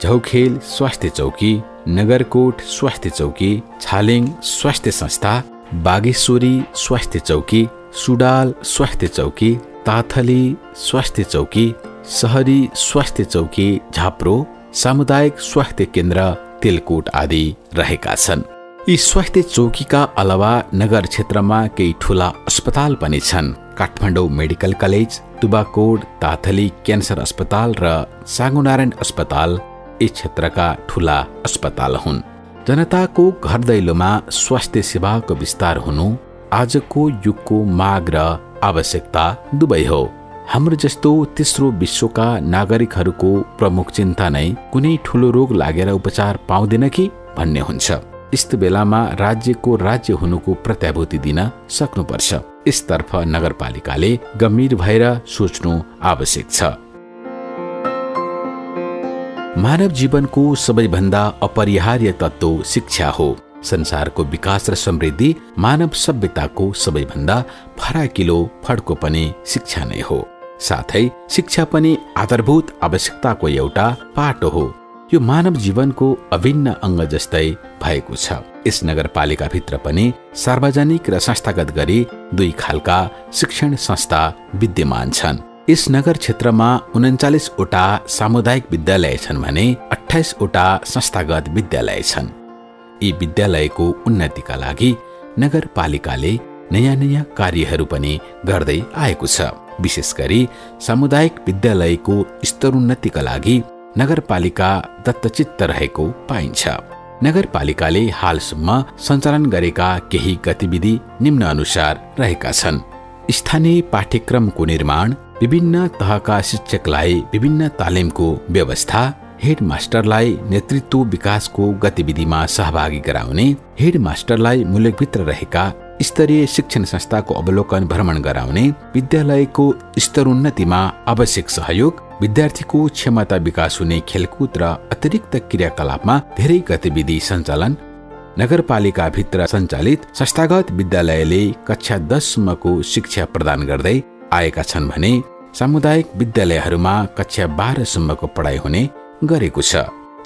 झौखेल स्वास्थ्य चौकी, नगरकोट स्वास्थ्य चौकी, छालिङ स्वास्थ्य संस्था, बागेश्वरी स्वास्थ्य चौकी, सुडाल स्वास्थ्य चौकी, ताथली स्वास्थ्य चौकी, सहरी स्वास्थ्य चौकी, झाप्रो सामुदायिक स्वास्थ्य केन्द्र, तेलकोट आदि रहेका छन्। यी स्वास्थ्य चौकीका अलावा नगर क्षेत्रमा केही ठूला अस्पताल पनि छन्। काठमाडौँ मेडिकल कलेज, दुबाकोट, ताथली क्यान्सर अस्पताल र चाँगुनारायण अस्पताल यस क्षेत्रका ठूला अस्पताल हुन्। जनताको घर दैलोमा स्वास्थ्य सेवाको विस्तार हुनु आजको युगको माग र आवश्यकता दुवै हो। हाम्रो जस्तो तेस्रो विश्वका नागरिकहरूको प्रमुख चिन्ता नै कुनै ठूलो रोग लागेर उपचार पाउँदैन कि भन्ने हुन्छ। यस्तो बेलामा राज्यको राज्य हुनुको प्रत्याभूति दिन सक्नुपर्छ। यसतर्फ नगरपालिकाले गम्भीर भएर सोच्नु आवश्यक छ। मानव जीवनको सबैभन्दा अपरिहार्य तत्त्व शिक्षा हो। संसारको विकास र समृद्धि मानव सभ्यताको सबैभन्दा फराकिलो फड्को पनि शिक्षा नै हो। साथै शिक्षा पनि आधारभूत आवश्यकताको एउटा पाटो हो। यो मानव जीवनको अभिन्न अङ्ग जस्तै भएको छ। यस नगरपालिकाभित्र पनि सार्वजनिक र संस्थागत गरी 2 खालका शिक्षण संस्था विद्यमान छन्। यस नगर क्षेत्रमा 39 वटा सामुदायिक विद्यालय छन् भने 28 वटा संस्थागत विद्यालय छन्। यी विद्यालयको उन्नतिका लागि नगरपालिकाले नयाँ कार्यहरू पनि गर्दै आएको छ। विशेष गरी सामुदायिक विद्यालयको स्तरोन्नतिका लागि नगरपालिका दत्तचित्त रहेको पाइन्छ। नगरपालिकाले हालसम्म सञ्चालन गरेका केही गतिविधि निम्न अनुसार रहेका छन्। स्थानीय पाठ्यक्रमको निर्माण, विभिन्न तहका शिक्षकलाई विभिन्न तालिमको व्यवस्था, हेडमास्टरलाई नेतृत्व विकासको गतिविधिमा सहभागी गराउने, हेडमास्टरलाई मुलुकभित्र रहेका स्तरीय शिक्षण संस्थाको अवलोकन भ्रमण गराउने, विद्यालयको स्तरोन्नतिमा आवश्यक सहयोग, विद्यार्थीको क्षमता विकास हुने खेलकुद र अतिरिक्त क्रियाकलापमा धेरै गतिविधि सञ्चालन। नगरपालिकाभित्र सञ्चालित संस्थागत विद्यालयले कक्षा 10 सम्मको शिक्षा प्रदान गर्दै आएका छन् भने सामुदायिक विद्यालयहरूमा कक्षा 12 सम्मको पढाइ हुने गरेको छ।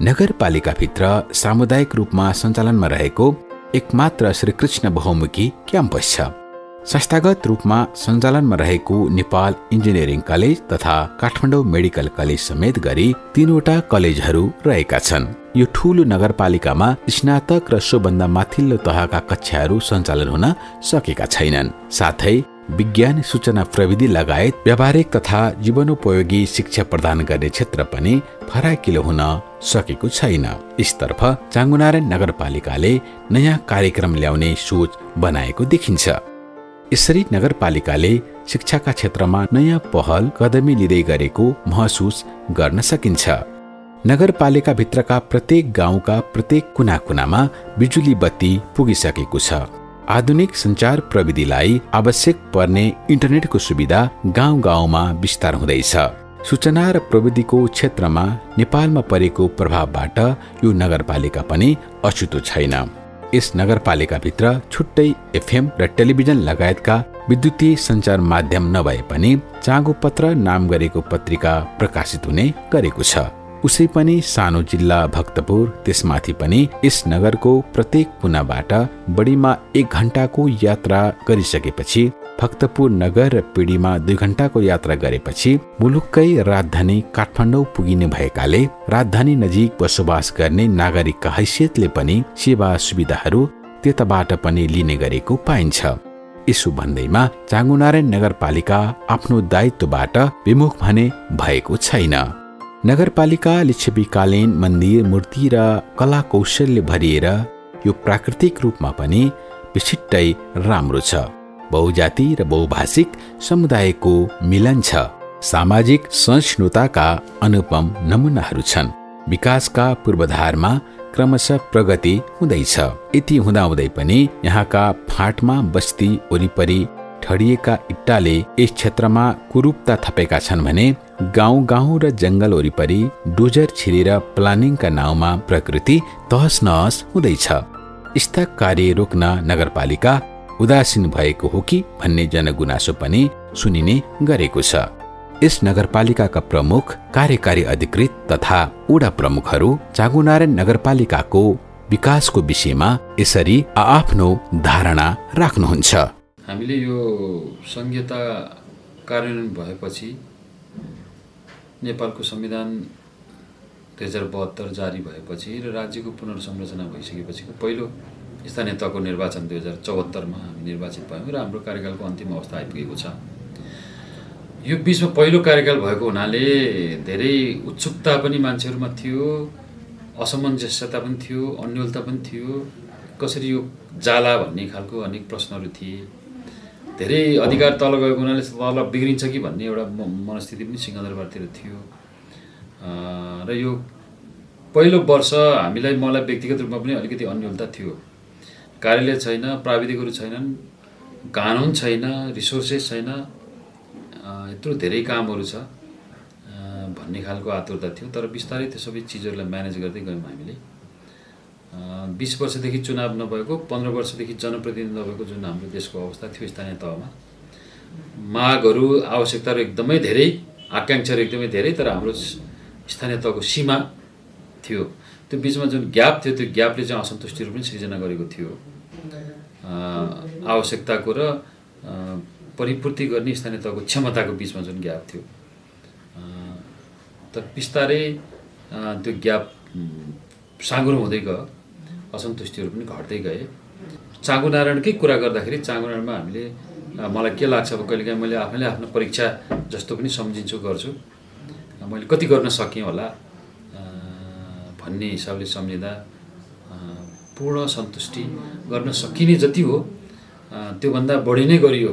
नगरपालिकाभित्र सामुदायिक रूपमा सञ्चालनमा रहेको एकमात्र श्रीकृष्ण बहुमुखी क्याम्पस छ। संस्थागत रूपमा सञ्चालनमा रहेको नेपाल इन्जिनियरिङ कलेज तथा काठमाडौँ मेडिकल कलेज समेत गरी 3 वटा कलेजहरू रहेका छन्। यो ठूलो नगरपालिकामा स्नातक र सोभन्दा माथिल्लो तहका कक्षाहरू सञ्चालन हुन सकेका छैनन्। साथै विज्ञान, सूचना प्रविधि लगायत व्यावहारिक तथा जीवनोपयोगी शिक्षा प्रदान गर्ने क्षेत्र पनि फराकिलो हुन सकेको छैन। यसतर्फ चाँगुनारायण नगरपालिकाले नयाँ कार्यक्रम ल्याउने सोच बनाएको देखिन्छ। यसरी नगरपालिकाले शिक्षाका क्षेत्रमा नयाँ पहल कदमी लिँदै गरेको महसुस गर्न सकिन्छ। नगरपालिकाभित्रका प्रत्येक गाउँका प्रत्येक कुनाकुनामा बिजुली बत्ती पुगिसकेको छ। आधुनिक सञ्चार प्रविधिलाई आवश्यक पर्ने इन्टरनेटको सुविधा गाउँ गाउँमा विस्तार हुँदैछ। सूचना र प्रविधिको क्षेत्रमा नेपालमा परेको प्रभावबाट यो नगरपालिका पनि अछुतो छैन। यस नगरपालिकाभित्र छुट्टै एफएम र टेलिभिजन लगायतका विद्युतीय सञ्चार माध्यम नभए पनि चाँगोपत्र नाम गरेको पत्रिका प्रकाशित हुने गरेको छ। उसै पनि सानो जिल्ला भक्तपुर, त्यसमाथि पनि यस नगरको प्रत्येक कुनाबाट बढीमा 1 घण्टाको यात्रा गरिसकेपछि भक्तपुर नगर र पिँढीमा 2 घण्टाको यात्रा गरेपछि मुलुककै राजधानी काठमाडौँ पुगिने भएकाले राजधानी नजिक बसोबास गर्ने नागरिकका हैसियतले पनि सेवा सुविधाहरू त्यताबाट पनि लिने गरेको पाइन्छ। यसो भन्दैमा चाँगुनारायण नगरपालिका आफ्नो दायित्वबाट विमुख भने भएको छैन। नगरपालिका लिच्छवीकालीन मन्दिर, मूर्ति र कला कौशलले भरिएर यो प्राकृतिक रूपमा पनि विशिष्टै राम्रो छ। बहुजाति र बहुभाषिक समुदायको मिलन छ। सामाजिक सहिष्णुताका अनुपम नमुनाहरू छन्। विकासका पूर्वाधारमा क्रमशः प्रगति हुँदैछ। यति हुँदाहुँदै पनि यहाँका फाँटमा बस्ती वरिपरि ठडिएका इट्टाले यस क्षेत्रमा कुरूपता थपेका छन् भने गाउँ गाउँ र जंगल वरिपरि डोजर छिरेर प्लानिङका नाउँमा प्रकृति तहस नहस हुँदैछ। यस्ता कार्य रोक्न नगरपालिका उदासीन भएको हो कि भन्ने जनगुनासो पनि सुनिने गरेको छ। यस नगरपालिकाका प्रमुख, कार्यकारी अधिकृत तथा वडा प्रमुखहरू चाँगुनारायण नगरपालिकाको विकासको विषयमा यसरी आआफ्नो धारणा राख्नुहुन्छ। हामीले यो संहिता कार्यान्वयन भएपछि नेपालको संविधान 2072 जारी भएपछि र राज्यको पुनर्संरचना भइसकेपछिको पहिलो स्थानीय तहको निर्वाचन 2074 मा हामी निर्वाचित भयौँ र हाम्रो कार्यकालको अन्तिम अवस्था आइपुगेको छ। यो बीचमा पहिलो कार्यकाल भएको हुनाले धेरै उत्सुकता पनि मान्छेहरूमा थियो, असमञ्जस्यता पनि थियो, अन्योलता पनि थियो। कसरी यो जाला भन्ने खालको अनेक प्रश्नहरू थिए। धेरै अधिकार तल गएको हुनाले तल बिग्रिन्छ कि भन्ने एउटा मनस्थिति पनि सिंहदरबारतिर थियो। र यो पहिलो वर्ष मलाई व्यक्तिगत रूपमा पनि अलिकति अन्योलता थियो। कार्यालय छैन, प्राविधिकहरू छैनन्, कानुन छैन, रिसोर्सेस छैन, यत्रो धेरै कामहरू छ भन्ने खालको आतुरता थियो। तर बिस्तारै त्यो सबै चिजहरूलाई म्यानेज गर्दै गयौँ हामीले। 20 वर्षदेखि चुनाव नभएको, 15 वर्षदेखि जनप्रतिनिधि नभएको जुन हाम्रो देशको अवस्था थियो स्थानीय तहमा, मागहरू आवश्यकताहरू एकदमै धेरै, आकाङ्क्षाहरू एकदमै धेरै, तर हाम्रो स्थानीय तहको सीमा थियो। त्यो बिचमा जुन ग्याप थियो त्यो ग्यापले चाहिँ असन्तुष्टिहरू पनि सिर्जना गरेको थियो। आवश्यकताको र परिपूर्ति गर्ने स्थानीय तहको क्षमताको बिचमा जुन ग्याप थियो। तर बिस्तारै त्यो ग्याप साँगुरो हुँदै गयो, असन्तुष्टिहरू पनि घट्दै गए। चाँगुनारायणकै कुरा गर्दाखेरि चाँगुनारायणमा हामीले मलाई के लाग्छ अब कहिलेकाहीँ मैले आफैले आफ्नो परीक्षा जस्तो पनि सम्झिन्छु गर्छु, मैले कति गर्न सकेँ होला भन्ने हिसाबले सम्झिँदा पूर्ण सन्तुष्टि गर्न सकिने जति हो त्योभन्दा बढी नै गरियो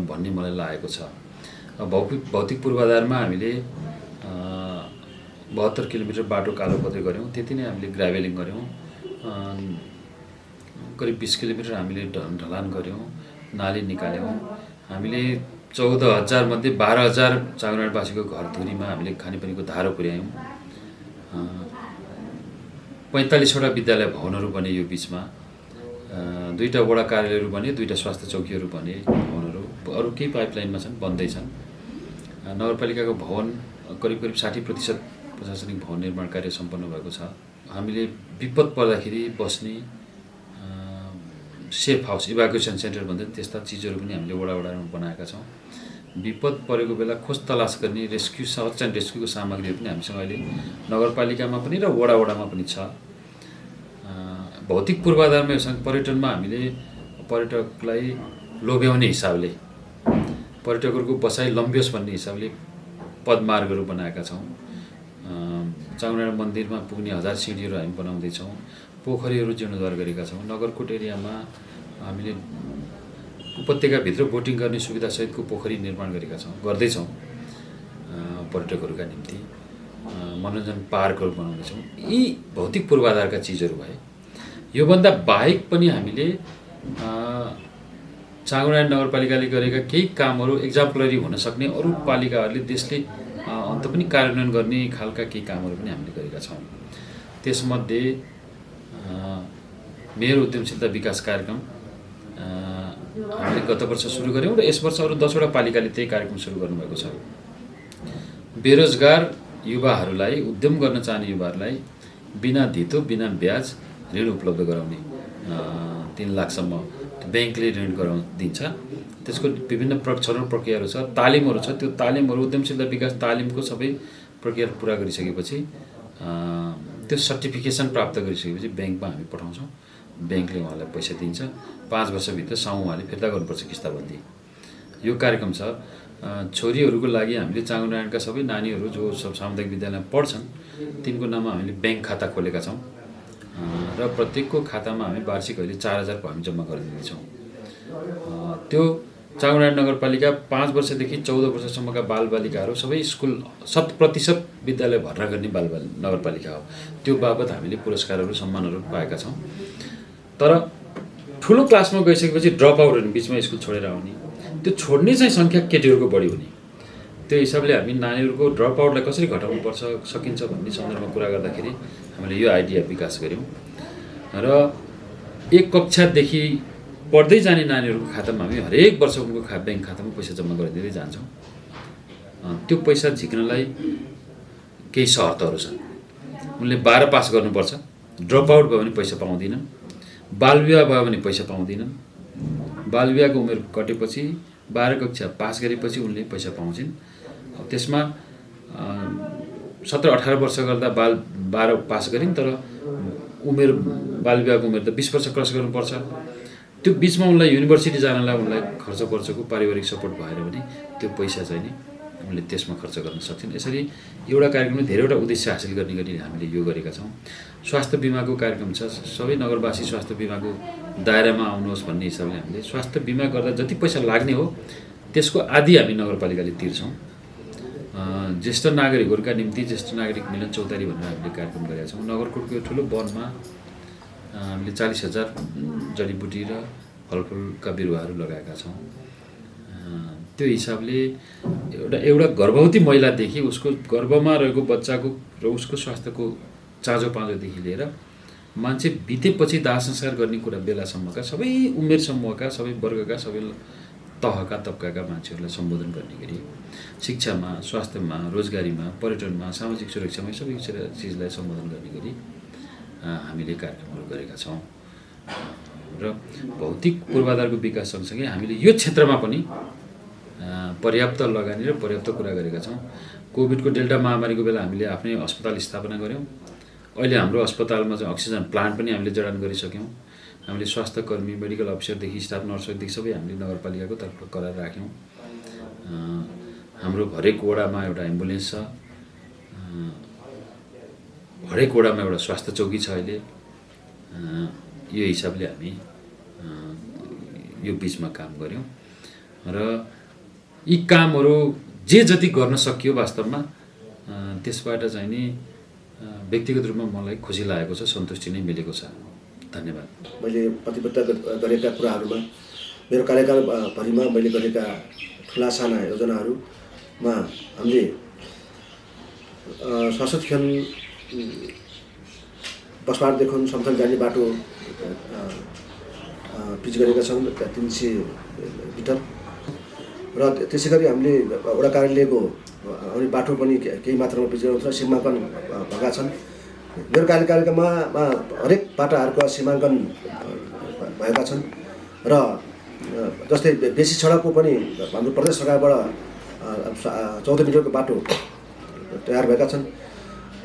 भन्ने मलाई लागेको छ। भौतिक पूर्वाधारमा हामीले 72 किलोमिटर बाटो कालोपत्रे गऱ्यौँ, त्यति नै हामीले ग्राभेलिङ गऱ्यौँ। करिब 20 किलोमिटर हामीले ढलान गऱ्यौँ, नाली निकाल्यौँ। हामीले 14,000 मध्ये 12,000 चाँगुनारायणवासीको घरधुरीमा हामीले खानेपानीको धारो पुर्यायौँ। 45वटा विद्यालय भवनहरू बने यो बिचमा, 2टा वडा कार्यालयहरू बने, 2टा स्वास्थ्य चौकीहरू बने भवनहरू, अरू केही पाइपलाइनमा छन्, बन्दैछन्। नगरपालिकाको भवन करिब 60% प्रशासनिक भवन निर्माण कार्य सम्पन्न भएको छ। हामीले विपद पर्दाखेरि बस्ने सेफ हाउस, इभ्याकुएसन सेन्टर भन्छन् त्यस्ता चिजहरू पनि हामीले वडामा बनाएका छौँ। विपद परेको बेला खोज तलास गर्ने सर्च एन्ड रेस्क्युको सामग्रीहरू पनि हामीसँग अहिले नगरपालिकामा पनि र वडामा पनि छ। भौतिक पूर्वाधारमा पर्यटनमा हामीले पर्यटकलाई लोभ्याउने हिसाबले, पर्यटकहरूको बसाइ लम्बियोस् भन्ने हिसाबले पदमार्गहरू बनाएका छौँ। चाँगुनारायण मन्दिरमा पुग्ने 1000 सिँढीहरू हामी बनाउँदैछौँ। पोखरीहरू जीर्णोद्धार गरेका छौँ। नगरकोट एरियामा हामीले उपत्यकाभित्र बोटिङ गर्ने सुविधासहितको पोखरी निर्माण गर्दैछौँ पर्यटकहरूका निम्ति। मनोरञ्जन पार्कहरू बनाउँदैछौँ। यी भौतिक पूर्वाधारका चिजहरू भए। योभन्दा बाहेक पनि हामीले चाँगुनारायण नगरपालिकाले गरेका केही कामहरू एक्जाम्पलरी हुन सक्ने, अरू पालिकाहरूले देशले अन्त पनि कार्यान्वयन गर्ने खालका केही कामहरू पनि हामीले गरेका छौँ। त्यसमध्ये मेयर उद्यमशीलता विकास कार्यक्रम हामीले गत वर्ष सुरु गऱ्यौँ र यस वर्ष अरू 10वटा पालिकाले त्यही कार्यक्रम सुरु गर्नुभएको छ। बेरोजगार युवाहरूलाई, उद्यम गर्न चाहने युवाहरूलाई बिना धितो बिना ब्याज ऋण उपलब्ध गराउने, 3 लाखसम्म ब्याङ्कले ऋण दिन्छ। त्यसको विभिन्न छनौट प्रक्रियाहरू छ, तालिमहरू छ। त्यो तालिमहरू उद्यमशीलता विकास तालिमको सबै प्रक्रिया पुरा गरिसकेपछि त्यो सर्टिफिकेसन प्राप्त गरिसकेपछि ब्याङ्कमा हामी पठाउँछौँ। ब्याङ्कले उहाँलाई पैसा दिन्छ। 5 वर्षभित्र साउँ उहाँले फिर्ता गर्नुपर्छ किस्ताबन्दी। यो कार्यक्रम छ। छोरीहरूको लागि हामीले चाँगुनारायणका सबै नानीहरू जो सामुदायिक विद्यालयमा पढ्छन् तिनको नाममा हामीले ब्याङ्क खाता खोलेका छौँ र प्रत्येकको खातामा हामी वार्षिक अहिले 4000 हामी जम्मा गरिदिँदैछौँ। त्यो चाँगुनारायण नगरपालिका 5 वर्षदेखि 14 वर्षसम्मका बालबालिकाहरू सबै स्कुल 100% विद्यालय भर्ना गर्ने नगरपालिका हो। त्यो बाबत हामीले पुरस्कारहरू सम्मानहरू पाएका छौँ। तर ठुलो क्लासमा गइसकेपछि ड्रप आउट हुने, बिचमा स्कुल छोडेर आउने, त्यो छोड्ने चाहिँ सङ्ख्या केटीहरूको बढी हुने, त्यो हिसाबले हामी नानीहरूको ड्रप आउटलाई कसरी घटाउनु सकिन्छ भन्ने सन्दर्भमा कुरा गर्दाखेरि हामीले यो आइडिया विकास गऱ्यौँ र 1 कक्षादेखि पढ्दै जाने नानीहरूको खातामा हामी हरेक वर्ष उनको ब्याङ्क खातामा पैसा जम्मा गरिदिँदै जान्छौँ। त्यो पैसा झिक्नलाई केही शर्तहरू छन्। उनले 12 पास गर्नुपर्छ, ड्रप आउट भयो भने पैसा पाउँदिनन्, बालविवाह भयो भने पैसा पाउँदिनन्, बालविवाहको उमेर कटेपछि 12 कक्षा पास गरेपछि उनले पैसा पाउँछन्। त्यसमा 17-18 वर्ष गर्दा 12 पास गरिन्, तर उमेर बालविवाहको उमेर त 20 वर्ष क्रस गर्नुपर्छ। त्यो बिचमा उनलाई युनिभर्सिटी जानलाई उनलाई खर्चको पारिवारिक सपोर्ट भएर पनि त्यो पैसा चाहिँ नि उनले त्यसमा खर्च गर्न सक्छन्। यसरी एउटा कार्यक्रमले धेरैवटा उद्देश्य हासिल गर्ने गरी हामीले यो गरेका छौँ। स्वास्थ्य बिमाको कार्यक्रम छ। सबै नगरवासी स्वास्थ्य बिमाको दायरामा आउनुहोस् भन्ने हिसाबले हामीले स्वास्थ्य बिमा गर्दा जति पैसा लाग्ने हो त्यसको आधी हामी नगरपालिकाले तिर्छौँ। ज्येष्ठ नागरिकहरूका निम्ति ज्येष्ठ नागरिक मिलन चौतारी भनेर हामीले कार्यक्रम गरेका छौँ। नगरकोटको ठुलो वनमा हामीले 40,000 जडीबुटी र फलफुलका बिरुवाहरू लगाएका छौँ। त्यो हिसाबले एउटा गर्भवती महिलादेखि उसको गर्भमा रहेको बच्चाको र उसको स्वास्थ्यको चाँजो पाँजोदेखि लिएर मान्छे बितेपछि दाह संस्कार गर्ने कुरा बेलासम्मका सबै उमेर समूहका, सबै वर्गका, सबै तहका तबकाका मान्छेहरूलाई सम्बोधन गर्ने गरी शिक्षामा, स्वास्थ्यमा, रोजगारीमा, पर्यटनमा, सामाजिक सुरक्षामा सबै चिजलाई सम्बोधन गर्ने गरी हामीले कार्यक्रमहरू गरेका छौँ। र भौतिक पूर्वाधारको विकास सँगसँगै हामीले यो क्षेत्रमा पनि पर्याप्त लगानी र पर्याप्त कुरा गरेका छौँ। कोभिडको डेल्टा महामारीको बेला हामीले आफ्नै अस्पताल स्थापना गऱ्यौँ। अहिले हाम्रो अस्पतालमा चाहिँ अक्सिजन प्लान्ट पनि हामीले जडान गरिसक्यौँ। हामीले स्वास्थ्य कर्मी, मेडिकल अफिसरदेखि स्टाफ नर्सदेखि सबै हामीले नगरपालिकाको तर्फबाट करार राख्यौँ। हाम्रो हरेक वडामा एउटा एम्बुलेन्स छ, हरेक वडामा एउटा स्वास्थ्य चौकी छ। अहिले यो हिसाबले हामी यो बिचमा काम गऱ्यौँ र यी कामहरू जे जति गर्न सकियो वास्तवमा त्यसबाट चाहिँ नि व्यक्तिगत रूपमा मलाई खुसी लागेको छ, सन्तुष्टि नै मिलेको छ। धन्यवाद। मैले प्रतिबद्ध गरेका कुराहरूमा मेरो कार्यकालभरिमा मैले गरेका ठुला साना योजनाहरूमा हामीले सशस्त्रखेल बसपाटदेखि समथल जाने बाटो पिच गरेका छौँ 300 मिटर र त्यसै गरी हामीले वडा कार्यालयको अनि बाटो पनि केही मात्रामा पिच गराउँछ, सीमाङ्कन भएका छन्। मेरो कार्यकालमा हरेक बाटाहरूको सीमाङ्कन भएका छन् र जस्तै बेसी सडकको पनि हाम्रो प्रदेश सरकारबाट 14 मिटरको बाटो तयार भएका छन्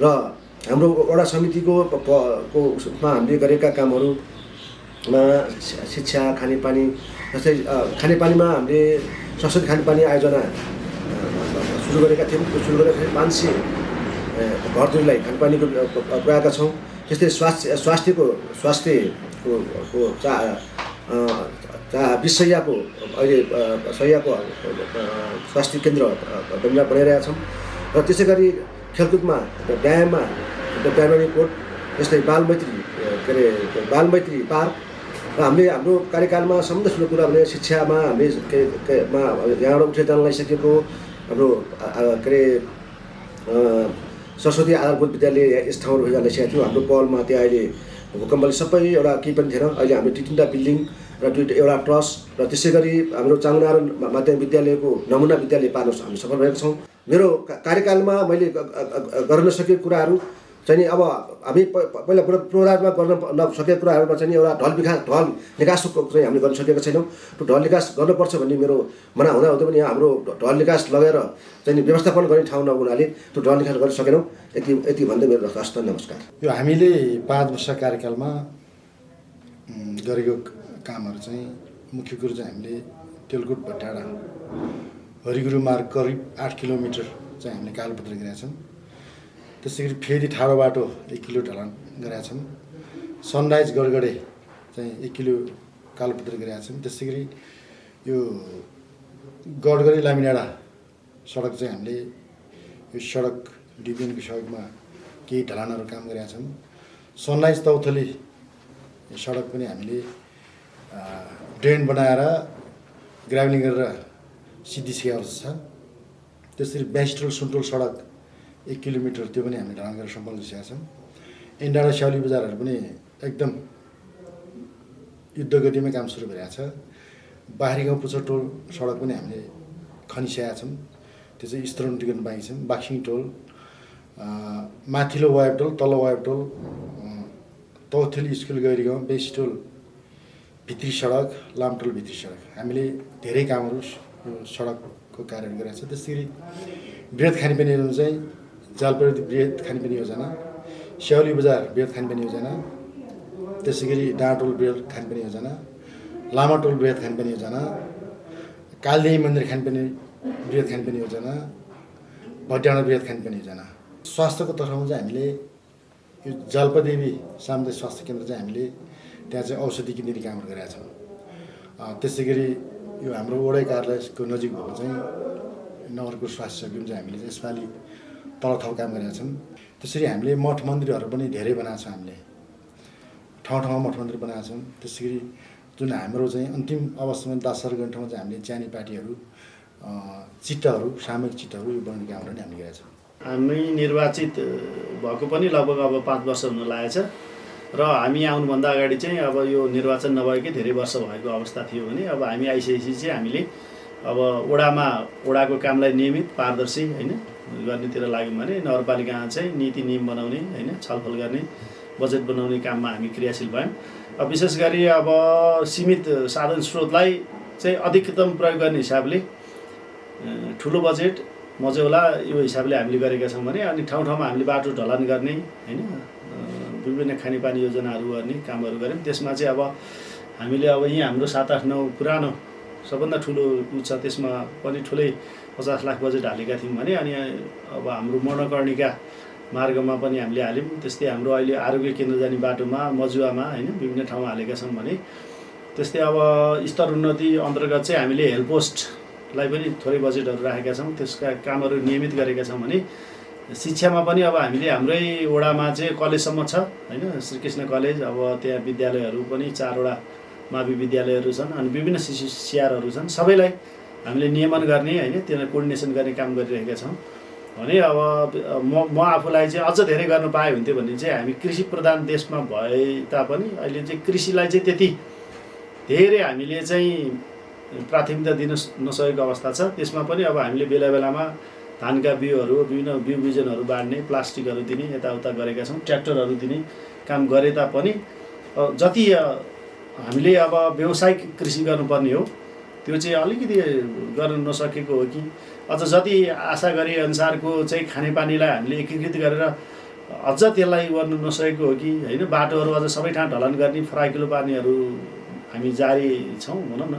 र हाम्रो वडा समितिको उसमा हामीले गरेका कामहरूमा शिक्षा, खानेपानी, जस्तै खानेपानीमा हामीले सशक्त खानेपानी आयोजना सुरु गरेका थियौँ। त्यो सुरु गरेका 500 घरहरूलाई खानेपानीको पुर्याएका छौँ। त्यस्तै स्वास्थ्यको 20 शय्याको अहिले स्वास्थ्य केन्द्र बनाइरहेका छौँ र त्यसै गरी खेलकुदमा व्यायाममा प्राइमेरी कोर्ट, त्यस्तै बालमैत्री पार्क र हामीले हाम्रो कार्यकालमा सबभन्दा ठुलो कुरा भने शिक्षामा हामीले यहाँबाट उठेर जान लगाइसकेको हाम्रो सरस्वती आधारभूत विद्यालय यस ठाउँहरू जान लगाइसकेको थियो। हाम्रो पहलमा त्यहाँ अहिले भूकम्पले सबै एउटा केही पनि थिएन। अहिले हामीले 3टा बिल्डिङ र एउटा ट्रस्ट र त्यसै गरी हाम्रो चाङनारायण माध्यमिक विद्यालयको नमुना विद्यालय पार्न हामी सफल भएका छौँ। मेरो कार्यकालमा मैले गर्न सकेको कुराहरू चाहिँ अब हामी पहिला पूर्वाधारमा गर्न नसकेको कुराहरूमा चाहिँ एउटा ढल निकासको चाहिँ हामीले गर्न सकेका छैनौँ। त्यो ढल निकास गर्नुपर्छ भन्ने मेरो मना हुँदा पनि यहाँ हाम्रो ढल निकास लगेर चाहिँ व्यवस्थापन गर्ने ठाउँ नहुनाले त्यो ढल निकास गर्न सकेनौँ। यति भन्दै मेरो हस्त नमस्कार। यो हामीले 5 वर्ष कार्यकालमा गरेको कामहरू चाहिँ मुख्य कुरो चाहिँ हामीले तेलकोट भट्टाडा हरिगुरु मार्ग करिब 8 किलोमिटर चाहिँ हामीले कालोपत्री गरेका छौँ। त्यसै गरी फेरि ठाडो बाटो 1 किलो ढलान गरेका छौँ। सनराइज गडगडे चाहिँ 1 किलो कालोपत्री गरेका छौँ। त्यसै गरी यो गडगडे लामिनाडा सडक चाहिँ हामीले यो सडक डिभिजनको सहयोगमा केही ढलानहरू काम गरेका छौँ। सनराइज तौथली सडक पनि हामीले ड्रेन बनाएर ग्राभलिङ गरेर सिद्धिसकेको छ। त्यसरी 82 टोल सुनटोल सडक 1 किलोमिटर त्यो पनि हामीले ढलान गरेर सम्पन्न गरिसकेका छौँ। एन्डाडा स्याउली बजारहरू पनि एकदम युद्ध गतिमै काम सुरु भइरहेको छ। बाख्री गाउँ पुच्छर टोल सडक पनि हामीले खनिसकेका छौँ। त्यो चाहिँ स्तरोन्नतिकरण बाँकी छन्। बाक्सिङ टोल, माथिल्लो वायब टोल, तल्लो वायब टोल, तौथली स्कुल गैरी गाउँ, बेसी टोल भित्री सडक, लामटोल भित्री सडक हामीले धेरै कामहरू यो सडकको कार्यहरू गरेका छ। त्यसै गरी बृहत खानेपानी योजना चाहिँ जालपरी बृहत खानेपानी योजना, स्याउली बजार बृहत खानेपानी योजना, त्यसै गरी डाँटोल बृहत खानेपानी योजना, लामाटोल बृहत खानेपानी योजना, कालदेवी मन्दिर खानेपानी बृहत खानेपानी योजना, भट्याडा बृहत खानेपानी योजना। स्वास्थ्यको तर्फमा चाहिँ हामीले यो जालपादेवी सामुदायिक स्वास्थ्य केन्द्र चाहिँ हामीले त्यहाँ चाहिँ औषधि किन्ने कामहरू गरेका छौँ। त्यसै गरी यो हाम्रो वडा कार्यालयको नजिक भएको चाहिँ नगरको स्वास्थ्य चौकीमा चाहिँ हामीले यसपालि तलथाउ काम गरेका छौँ। त्यसरी हामीले मठ मन्दिरहरू पनि धेरै बनाएको छौँ। हामीले ठाउँ मठ मन्दिर बनाएका छौँ। त्यसै गरी जुन हाम्रो चाहिँ अन्तिम अवस्थामा दासर गर्ने ठाउँमा चाहिँ हामीले च्यानी पार्टीहरू चिट्टाहरू सामूहिक चिट्टाहरू यो बनाउने कामहरू पनि हामीले गरेका छौँ। हामी निर्वाचित भएको पनि लगभग अब 5 वर्ष हुन लागेछ र हामी आउनुभन्दा अगाडि चाहिँ अब यो निर्वाचन नभएकै धेरै वर्ष भएको अवस्था थियो भने अब हामी आइसकेपछि चाहिँ हामीले अब वडाको कामलाई नियमित पारदर्शी होइन गर्नेतिर लाग्यौँ भने नगरपालिकामा चाहिँ नीति नियम बनाउने होइन छलफल गर्ने बजेट बनाउने काममा हामी क्रियाशील भयौँ। अब विशेष गरी अब सीमित साधन स्रोतलाई चाहिँ अधिकतम प्रयोग गर्ने हिसाबले ठुलो बजेट मझौला यो हिसाबले हामीले गरेका छौँ भने अनि ठाउँ ठाउँमा हामीले बाटो ढलान गर्ने होइन विभिन्न खानेपानी योजनाहरू गर्ने कामहरू गऱ्यौँ। त्यसमा चाहिँ अब हामीले अब यहीँ हाम्रो 7-8-9 पुरानो सबभन्दा ठुलो छ त्यसमा पनि ठुलै 50 लाख बजेट हालेका थियौँ भने अनि अब हाम्रो मर्णकर्णिका मार्गमा पनि हामीले हाल्यौँ। त्यस्तै हाम्रो अहिले आरोग्य केन्द्र जाने बाटोमा मजुवामा होइन विभिन्न ठाउँमा हालेका छौँ भने त्यस्तै अब स्तर उन्नति अन्तर्गत चाहिँ हामीले हेल्प पोस्टलाई पनि थोरै बजेटहरू राखेका छौँ। त्यसका कामहरू नियमित गरेका छौँ भने शिक्षामा पनि अब हामीले हाम्रै वडामा चाहिँ कलेजसम्म छ होइन श्रीकृष्ण कलेज अब त्यहाँ विद्यालयहरू पनि 4वटा मावि विद्यालयहरू छन् अनि विभिन्न CRहरू छन् सबैलाई हामीले नियमन गर्ने होइन त्यसलाई कोर्डिनेसन गर्ने काम गरिरहेका छौँ भने अब म आफूलाई चाहिँ अझ धेरै गर्न पाए हुन्थ्यो भने चाहिँ हामी कृषि प्रधान देशमा भए तापनि अहिले चाहिँ कृषिलाई चाहिँ त्यति धेरै हामीले चाहिँ प्राथमिकता दिन नसकेको अवस्था छ। त्यसमा पनि अब हामीले बेला बेलामा धानका बिउहरू विभिन्न बिउ बिजनहरू बाँड्ने प्लास्टिकहरू दिने यताउता गरेका छौँ ट्र्याक्टरहरू दिने काम गरे तापनि जति हामीले अब व्यावसायिक कृषि गर्नुपर्ने हो त्यो चाहिँ अलिकति गर्न नसकेको हो कि अझ जति आशा गरे अनुसारको चाहिँ खानेपानीलाई हामीले एकीकृत गरेर अझ त्यसलाई गर्नु नसकेको हो कि होइन बाटोहरू अझ सबै ठाउँ ढलान गर्ने फराकिलो पार्नेहरू हामी जारी छौँ भनौँ न।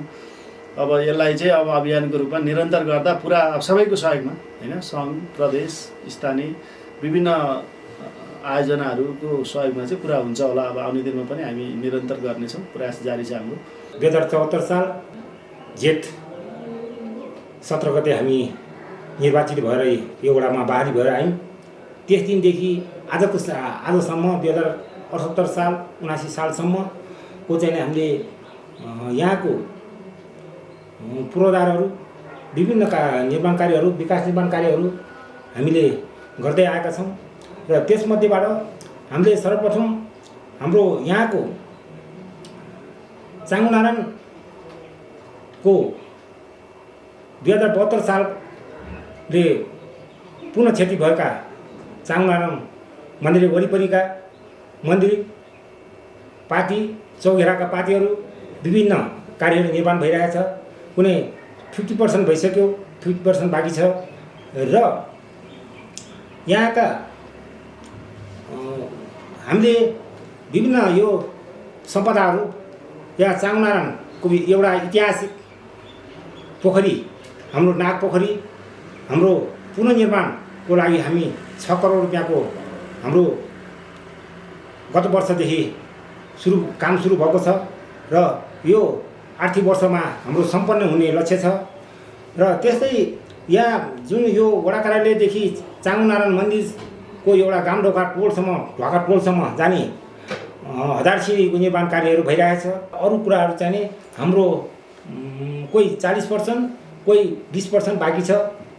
अब यसलाई चाहिँ अब अभियानको रूपमा निरन्तर गर्दा पुरा सबैको सहयोगमा होइन सङ्घ प्रदेश स्थानीय विभिन्न आयोजनाहरूको सहयोगमा चाहिँ पुरा हुन्छ होला। अब आउने दिनमा पनि हामी निरन्तर गर्नेछौँ प्रयास जारी छ हाम्रो। 2074 साल जेठ 17 गते हामी निर्वाचित भएर यो वडामा बाहरी भएर आयौँ। त्यस दिनदेखि आजसम्म 2078 साल 79 सालसम्मको चाहिँ हामीले यहाँको पूर्वाधारहरू विभिन्न निर्माण कार्यहरू विकास निर्माण कार्यहरू हामीले गर्दै आएका छौँ र त्यसमध्येबाट हामीले सर्वप्रथम हाम्रो यहाँको चाङ्गुनारायणको 2072 सालले पुनः क्षति भएका चाङ्गुनारायण मन्दिर वरिपरिका मन्दिर पाती चौघेराका पातीहरू विभिन्न कार्यहरू निर्माण भइरहेछ। कुनै 50% भइसक्यो 50% बाँकी छ र यहाँका हामीले विभिन्न यो सम्पदाहरू यहाँ चाङ्गुनारायणको एउटा ऐतिहासिक पोखरी हाम्रो नाग पोखरी हाम्रो पुनर्निर्माणको लागि हामी 6 करोड रुपियाँको हाम्रो गत वर्षदेखि काम सुरु भएको छ र यो आर्थिक वर्षमा हाम्रो सम्पन्न हुने लक्ष्य छ। र त्यस्तै यहाँ जुन यो वडा कार्यालयदेखि चाङ्गुनारायण मन्दिरको एउटा गामढोका टोलसम्म जाने हजारसिँढीको निर्माण कार्यहरू भइरहेछ। अरू कुराहरू चाहिँ हाम्रो कोही 40% कोही 20% बाँकी छ।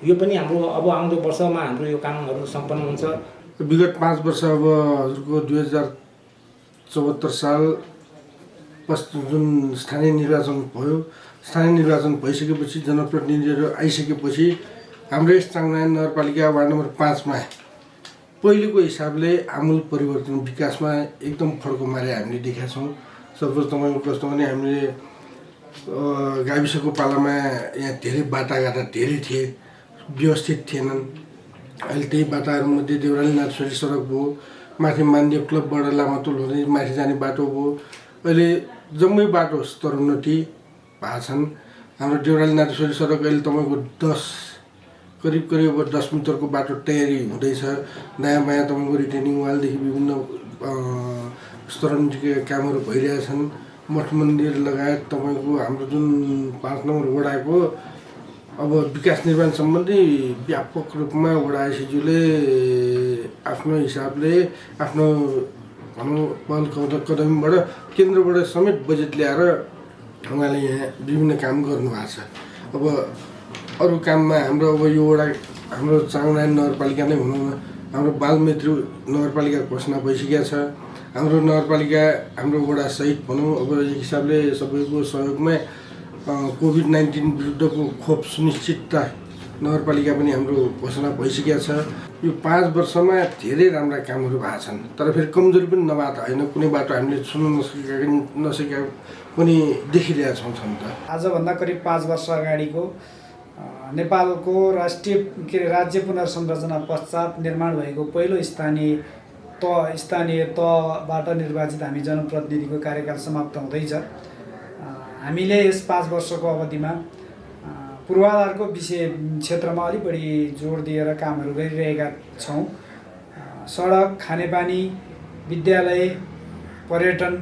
यो पनि हाम्रो अब आउँदो वर्षमा हाम्रो यो कामहरू सम्पन्न हुन्छ। विगत 5 वर्ष अब हजुरको 2074 साल जुन स्थानीय निर्वाचन भयो, स्थानीय निर्वाचन भइसकेपछि जनप्रतिनिधिहरू आइसकेपछि हाम्रो यस चाङ्गुनारायण नगरपालिका वार्ड नम्बर 5 मा पहिलेको हिसाबले आमूल परिवर्तन विकासमा एकदम फड्को मारे हामीले देखेका छौँ। सपोज तपाईँको कस्तो भने हामीले गाविसको पालामा यहाँ धेरै बाटाघाटा धेरै थिए, व्यवस्थित थिएनन्। अहिले त्यही बाटाहरूमध्ये देउराली नाथसरी सडक भयो, माथि मान्देव क्लबबाट लामातोल हुँदै माथि जाने बाटो भयो। अहिले जम्मै बाटो स्तरोन्नति भएको छन्। हाम्रो देउराली नाथसरी सडक अहिले तपाईँको करिब 10 मिटरको बाटो तयारी हुँदैछ। दायाँ बायाँ तपाईँको रिटेनिङ वालदेखि विभिन्न स्तरोन्नतिका कामहरू भइरहेछन्। मठ मन्दिर लगायत तपाईँको हाम्रो जुन 5 नम्बर वडाको अब विकास निर्माण सम्बन्धी व्यापक रूपमा वडा आइसिज्यूले आफ्नो हिसाबले आफ्नो भनौँ पहल कदमबाट केन्द्रबाट समेत बजेट ल्याएर उहाँले यहाँ विभिन्न काम गर्नुभएको छ। अब अरू काममा हाम्रो अब यो वडा हाम्रो चाङ्गुनारायण नगरपालिका नै भनौँ न, हाम्रो बालमैत्री नगरपालिका घोषणा भइसकेको छ। हाम्रो नगरपालिका हाम्रो वडा सहित भनौँ अब एक हिसाबले सबैको सहयोगमा कोभिड-19 विरुद्धको खोप सुनिश्चितता नगरपालिका पनि हाम्रो घोषणा भइसकेको छ। यो 5 वर्षमा धेरै राम्रा कामहरू भएको छन्, तर फेरि कमजोरी पनि नभएको त होइन। कुनै बाटो हामीले छुन नसकेका पनि देखिरहेका छौँ छन् त। आजभन्दा करिब 5 वर्ष अगाडिको नेपालको राज्य पुनर्संरचना पश्चात निर्माण भएको पहिलो स्थानीय तहबाट निर्वाचित हामी जनप्रतिनिधिको कार्यकाल समाप्त हुँदैछ। हामीले यस 5 वर्षको अवधिमा पूर्वाधारको क्षेत्रमा अलि बढी जोड दिएर कामहरू गरिरहेका छौँ। सडक, खानेपानी, विद्यालय, पर्यटन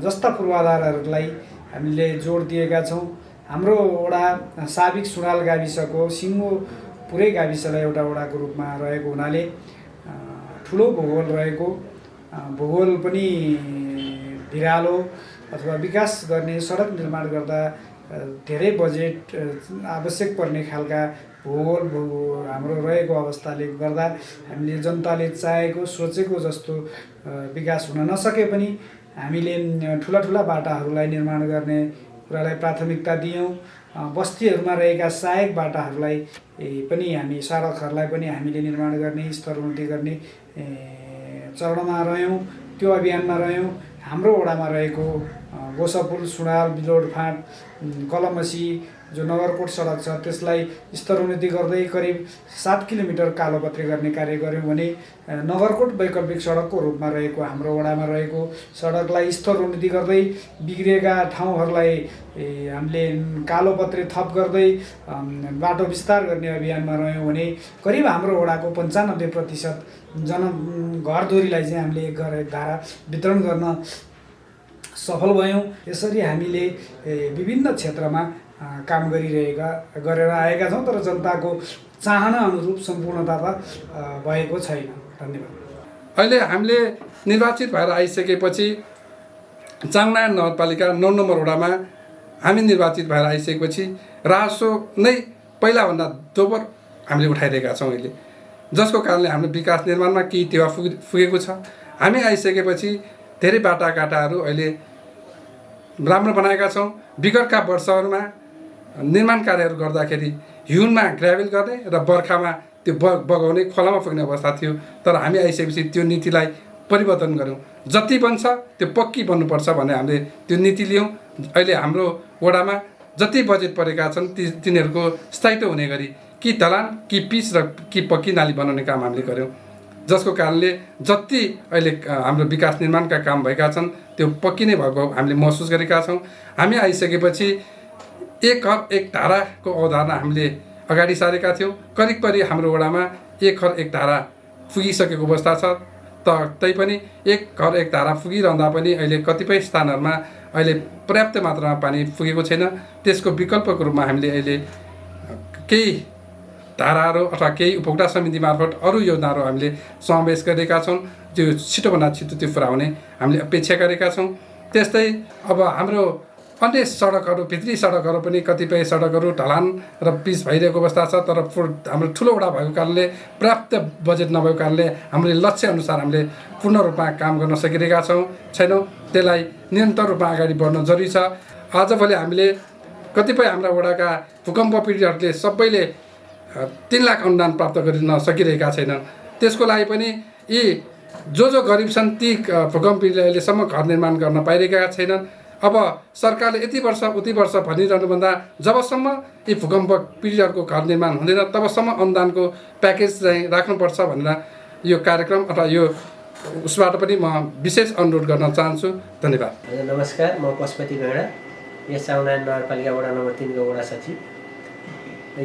जस्ता पूर्वाधारहरूलाई हामीले जोड दिएका छौँ। हाम्रो वडा साबिक सुनाल गाविसको सिङ्गो पुरै गाविसलाई एउटा वडाको रूपमा रहेको हुनाले ठुलो भूगोल रहेको, भूगोल पनि भिरालो अथवा विकास गर्ने सडक निर्माण गर्दा धेरै बजेट आवश्यक पर्ने खालका भूगोल हाम्रो रहेको अवस्थाले गर्दा हामीले जनताले चाहेको सोचेको जस्तो विकास हुन नसके पनि हामीले ठुला बाटाहरूलाई निर्माण गर्ने कुरालाई प्राथमिकता दियौँ। बस्तीहरूमा रहेका सहायक बाटाहरूलाई पनि सडकहरूलाई पनि हामीले निर्माण गर्ने, स्तरोन्नति गर्ने चरणमा रह्यौँ, त्यो अभियानमा रह्यौँ। हाम्रो वडामा रहेको गोसापुल, सुनाल, बिलोडफाँट, कलमसी जो नगरकोट सडक छ त्यसलाई स्तरोन्नति गर्दै करिब 7 किलोमिटर कालोपत्री गर्ने कार्य गऱ्यौँ भने नगरकोट वैकल्पिक सडकको रूपमा रहेको हाम्रो वडामा रहेको सडकलाई स्तरोन्नति गर्दै बिग्रिएका ठाउँहरूलाई हामीले कालोपत्री थप गर्दै बाटो विस्तार गर्ने अभियानमा रह्यौँ भने करिब हाम्रो वडाको 95% घरधुरीलाई चाहिँ हामीले एक धारा वितरण गर्न सफल भयौँ। यसरी हामीले विभिन्न क्षेत्रमा काम गरेर आएका छौँ, तर जनताको चाहना अनुरूप सम्पूर्णता त भएको छैन। धन्यवाद। अहिले हामीले निर्वाचित भएर आइसकेपछि चाङनारायण नगरपालिका 9 नम्बर वडामा हामी निर्वाचित भएर आइसकेपछि रासो नै पहिलाभन्दा दोब्बर हामीले उठाइरहेका छौँ अहिले, जसको कारणले हाम्रो विकास निर्माणमा केही टेवा पुगेको छ। हामी आइसकेपछि धेरै बाटाघाटाहरू अहिले राम्रो बनाएका छौँ। विगतका वर्षहरूमा निर्माण कार्यहरू गर्दाखेरि हिउँमा ग्राभेल गर्ने र बर्खामा त्यो बगाउने खोलामा पुग्ने अवस्था थियो, तर हामी आइसकेपछि त्यो नीतिलाई परिवर्तन गऱ्यौँ। जति बन्छ त्यो पक्की बन्नुपर्छ भनेर हामीले त्यो नीति लियौँ। अहिले हाम्रो वडामा जति बजेट परेका छन् तिनीहरूको स्थायित्व हुने गरी कि ढलान कि पिच र कि पक्की नाली बनाउने काम हामीले गऱ्यौँ, जसको कारणले जति अहिले हाम्रो विकास निर्माणका काम भएका छन् त्यो पक्की नै भएको हामीले महसुस गरेका छौँ। हामी आइसकेपछि एक घर एक धाराको अवधारणा हामीले अगाडि सारेका थियौँ। करिब हाम्रो वडामा एक घर एक धारा पुगिसकेको अवस्था छ। तैपनि एक घर एक धारा पुगिरहँदा पनि अहिले कतिपय स्थानहरूमा अहिले पर्याप्त मात्रामा पानी पुगेको छैन। त्यसको विकल्पको रूपमा हामीले अहिले केही धाराहरू अथवा केही उपभोक्ता समिति मार्फत अरू योजनाहरू हामीले समावेश गरेका छौँ। त्यो छिटोभन्दा छिटो त्यो पुरा हुने हामीले अपेक्षा गरेका छौँ। त्यस्तै अब हाम्रो अन्य सडकहरू, भित्री सडकहरू पनि कतिपय सडकहरू ढलान र पिच भइरहेको अवस्था छ, तर हाम्रो ठुलो वडा भएको कारणले पर्याप्त बजेट नभएको कारणले हामीले लक्ष्यअनुसार हामीले पूर्ण रूपमा काम गर्न सकिरहेका छैनौँ। त्यसलाई निरन्तर रूपमा अगाडि बढ्न जरुरी छ। आजभोलि हामीले कतिपय हाम्रा वडाका भूकम्प पीडितहरूले सबैले 3 लाख अनुदान प्राप्त गर्न सकिरहेका छैनन्। त्यसको लागि पनि यी जो गरिब छन् ती भूकम्प पीडितले अहिलेसम्म घर निर्माण गर्न पाइरहेका छैनन्। अब सरकारले यति वर्ष उति वर्ष भनिरहनुभन्दा जबसम्म यी भूकम्प पीडितहरूको घर निर्माण हुँदैन तबसम्म अनुदानको प्याकेज चाहिँ राख्नुपर्छ भनेर यो कार्यक्रम अथवा यो उसबाट पनि म विशेष अनुरोध गर्न चाहन्छु। धन्यवाद। नमस्कार, म पशुपति गैँडा, यस चाङनारायण नगरपालिका वडा नम्बर 3 को वडा सचिव।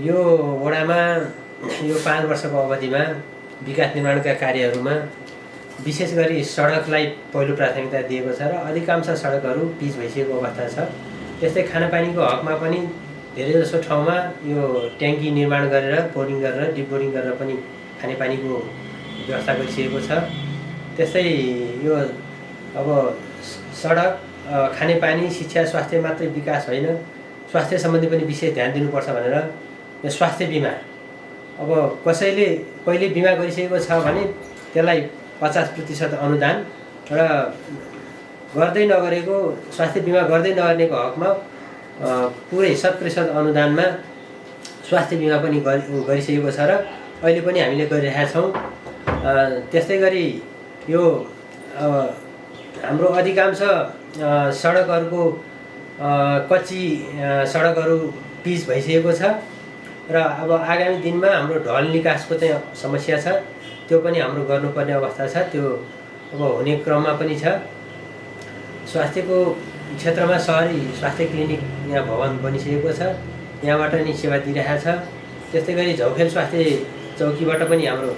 यो वडामा यो 5 वर्षको अवधिमा विकास निर्माणका कार्यहरूमा विशेष गरी सडकलाई पहिलो प्राथमिकता दिएको छ र अधिकांश सडकहरू पिच भइसकेको अवस्था छ। त्यस्तै खानापानीको हकमा पनि धेरैजसो ठाउँमा यो ट्याङ्की निर्माण गरेर बोर्डिङ गरेर डिप बोर्डिङ गरेर पनि खानेपानीको व्यवस्था गरिसकेको छ। त्यस्तै यो अब सडक, खानेपानी, शिक्षा, स्वास्थ्य मात्रै विकास होइन, स्वास्थ्य सम्बन्धी पनि विशेष ध्यान दिनुपर्छ भनेर यो स्वास्थ्य बिमा अब कसैले पहिले बिमा गरिसकेको छ भने त्यसलाई 50% अनुदान र गर्दै नगरेको स्वास्थ्य बिमा गर्दै नगर्नेको हकमा पुरै 100% अनुदानमा स्वास्थ्य बिमा पनि गरिसकेको छ र अहिले पनि हामीले गरिरहेका छौँ। त्यस्तै गरी यो हाम्रो अधिकांश सडकहरूको कच्ची सडकहरू पिच भइसकेको छ र अब आगामी दिनमा हाम्रो ढल निकासको चाहिँ समस्या छ, त्यो पनि हाम्रो गर्नुपर्ने अवस्था छ, त्यो अब हुने क्रममा पनि छ। स्वास्थ्यको क्षेत्रमा सहरी स्वास्थ्य क्लिनिक यहाँ भवन बनिसकेको छ, यहाँबाट नि सेवा दिइरहेको छ। त्यस्तै गरी झौखेल स्वास्थ्य चौकीबाट पनि हाम्रो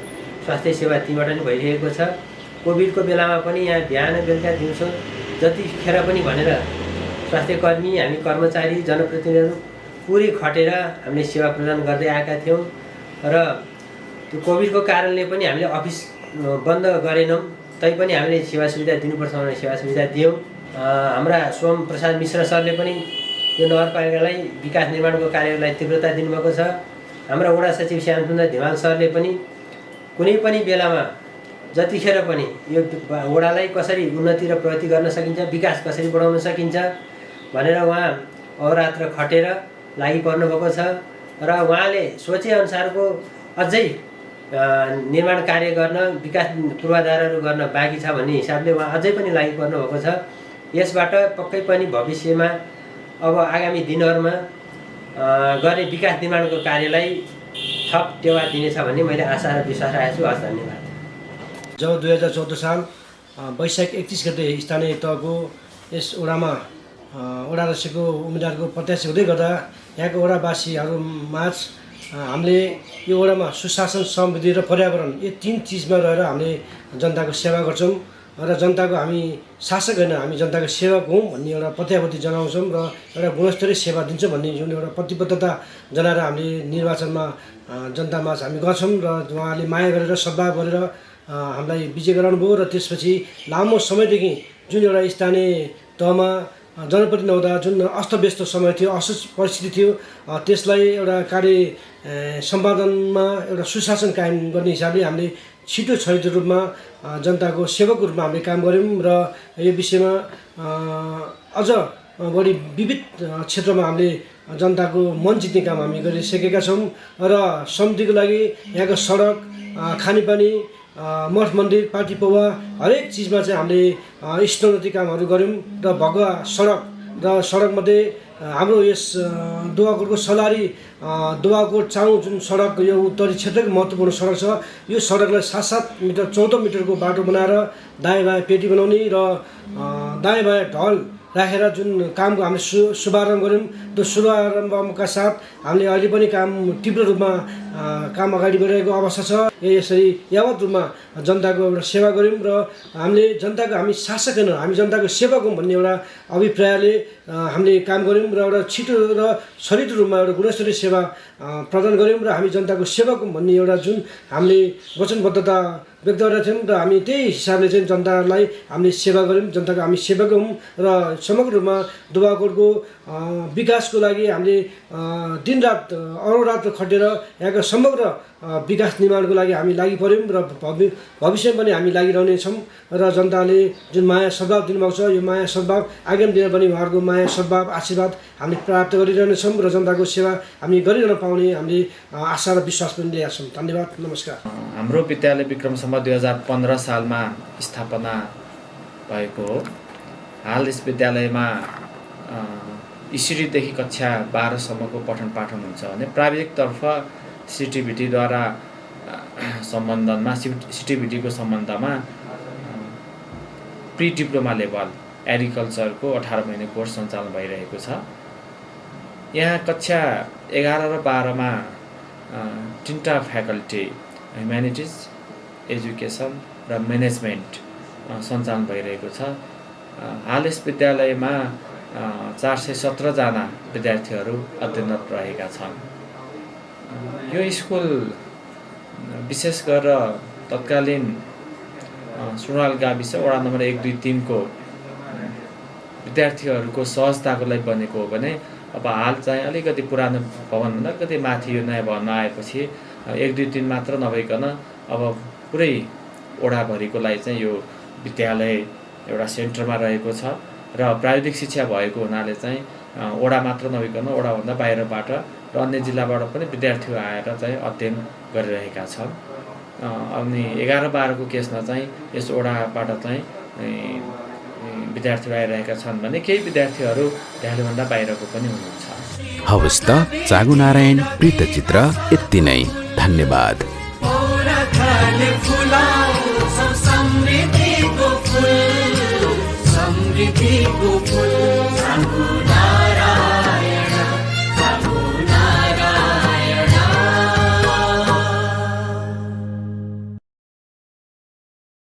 स्वास्थ्य सेवा तीबाट नि भइरहेको छ। कोभिडको बेलामा पनि यहाँ बिहान बेलुका दिउँसो जतिखेर पनि भनेर स्वास्थ्यकर्मी, हामी कर्मचारी, जनप्रतिनिधिहरू पुरै खटेर हामीले सेवा प्रदान गर्दै आएका थियौँ र त्यो कोभिडको कारणले पनि हामीले अफिस बन्द गरेनौँ, तैपनि हामीले सेवा सुविधा दिनुपर्छ भनेर सेवा सुविधा दियौँ। हाम्रा सोम प्रसाद मिश्र सरले पनि यो नगरपालिकालाई विकास निर्माणको कार्यलाई तीव्रता दिनुभएको छ। हाम्रा वडा सचिव श्यामसुन्दर धिमाल सरले पनि कुनै पनि बेलामा जतिखेर पनि यो वडालाई कसरी उन्नति र प्रगति गर्न सकिन्छ, विकास कसरी बढाउन सकिन्छ भनेर उहाँ अहोरात्र खटेर लागि पर्नुभएको छ र उहाँले सोचेअनुसारको अझै निर्माण कार्य गर्न, विकास पूर्वाधारहरू गर्न बाँकी छ भन्ने हिसाबले उहाँ अझै पनि लागि पर्नुभएको छ। यसबाट पक्कै पनि भविष्यमा अब आगामी दिनहरूमा गर्ने विकास निर्माणको कार्यलाई थप टेवा दिनेछ भन्ने मैले आशा र विश्वास राखेको छु। हस्, धन्यवाद। जब 2014 साल वैशाख 31 गते स्थानीय तहको यस वडामा वडा अध्यक्षको उम्मेदवारको प्रत्याशी हुँदै गर्दा यहाँको वडावासीहरूमाझ हामीले यो वडामा सुशासन, समृद्धि र पर्यावरण यो 3 चिजमा रहेर हामीले जनताको सेवा गर्छौँ र जनताको हामी शासक होइन, हामी जनताको सेवक हौँ भन्ने एउटा प्रत्याभूति जनाउँछौँ र एउटा गुणस्तरीय सेवा दिन्छौँ भन्ने जुन एउटा प्रतिबद्धता जनाएर हामीले निर्वाचनमा जनतामाझ हामी गर्छौँ र उहाँले माया गरेर सद्भाव गरेर हामीलाई विजय गराउनुभयो र त्यसपछि लामो समयदेखि जुन एउटा स्थानीय तहमा जनप्रतिनिधि नहुँदा जुन अस्तव्यस्त समय थियो, असहज परिस्थिति थियो, त्यसलाई एउटा कार्य सम्पादनमा एउटा सुशासन कायम गर्ने हिसाबले हामीले छिटो छरितो रूपमा जनताको सेवकको रूपमा हामीले काम गऱ्यौँ र यो विषयमा अझ बढी विविध क्षेत्रमा हामीले जनताको मन जित्ने काम हामी गरिसकेका छौँ र समृद्धिको लागि यहाँको सडक, खानेपानी, मठ मन्दिर, पार्टी पौवा हरेक चिजमा चाहिँ हामीले स्तरोन्नति कामहरू गऱ्यौँ र भगवा सडक र सडकमध्ये हाम्रो यस दुवाकोटको सलारी दुवाकोट चाउ जुन सडक यो उत्तरी क्षेत्रको महत्त्वपूर्ण सडक छ, यो सडकलाई 7-7 मिटर 14 मिटरको बाटो बनाएर दायाँ बायाँ पेटी बनाउने र दायाँ बायाँ ढल राखेर जुन कामको हामीले शुभारम्भ गऱ्यौँ। त्यो शुभारम्भका साथ हामीले अहिले पनि काम तीव्र रूपमा काम अगाडि बढिरहेको अवस्था छ। यसरी यावत रूपमा जनताको एउटा सेवा गऱ्यौँ र हामीले जनताको हामी शासक होइन, हामी जनताको सेवक हौँ भन्ने एउटा अभिप्रायले हामीले काम गऱ्यौँ र एउटा छिटो र छरितो रूपमा एउटा गुणस्तरीय सेवा प्रदान गऱ्यौँ र हामी जनताको सेवक हौँ भन्ने एउटा जुन हामीले वचनबद्धता व्यक्त गरेका थियौँ र हामी त्यही हिसाबले चाहिँ जनतालाई हामीले सेवा गऱ्यौँ। जनताको हामी सेवक हौँ र समग्र रूपमा दुवाकोटको विकासको लागि हामीले दिनरात अहोरात्र खटेर यहाँको समग्र विकास निर्माणको लागि हामी लागि पऱ्यौँ र भविष्यमा पनि हामी लागिरहनेछौँ र जनताले जुन माया सद्भाव दिनुभएको छ, यो माया सद्भाव आगामी दिनमा पनि उहाँहरूको माया सद्भाव आशीर्वाद हामीले प्राप्त गरिरहनेछौँ र जनताको सेवा हामी गरिरहन पाउने हामीले आशा र विश्वास पनि लिएका छौँ। धन्यवाद, नमस्कार। हाम्रो विद्यालय विक्रमसम्म 2015 सालमा स्थापना भएको हो। हाल यस विद्यालयमा इसिडीदेखि कक्षा 12सम्मको पठन पाठन हुन्छ भने प्राविधिकतर्फ सिटिभिटीद्वारा सम्बन्धनमा सिटिभिटीको सम्बन्धमा प्री डिप्लोमा लेभल एग्रिकल्चरको 18 महिने कोर्स सञ्चालन भइरहेको छ। यहाँ कक्षा 11 र 12मा 3टा फ्याकल्टी ह्युम्यानिटिज, एजुकेसन र म्यानेजमेन्ट सञ्चालन भइरहेको छ। हाल यस विद्यालयमा 417 जना विद्यार्थीहरू अध्ययनरत रहेका छन्। यो स्कुल विशेष गरेर तत्कालीन सुनवाल गाविस वडा नम्बर 1, 2, 3 को विद्यार्थीहरूको सहजताको लागि बनेको हो भने अब हाल चाहिँ अलिकति पुरानो भवनभन्दा अलिकति माथि यो नयाँ भवन आएपछि 1, 2, 3 मात्र नभइकन अब पुरै वडाभरिको लागि चाहिँ यो विद्यालय एउटा सेन्टरमा रहेको छ र प्राविधिक शिक्षा भएको हुनाले चाहिँ वडा मात्र नभइकन वडाभन्दा बाहिरबाट र अन्य जिल्लाबाट पनि विद्यार्थीहरू आएर चाहिँ अध्ययन गरिरहेका छन्। अनि 11-12 को केसमा चाहिँ यस वडाबाट चाहिँ विद्यार्थीहरू आइरहेका छन् भने केही विद्यार्थीहरू भ्यालुभन्दा बाहिरको पनि हुनुहुन्छ। हवस् त चाँगुनारायण वृत्तचित्र यति नै। धन्यवाद। समृद्धिको फुल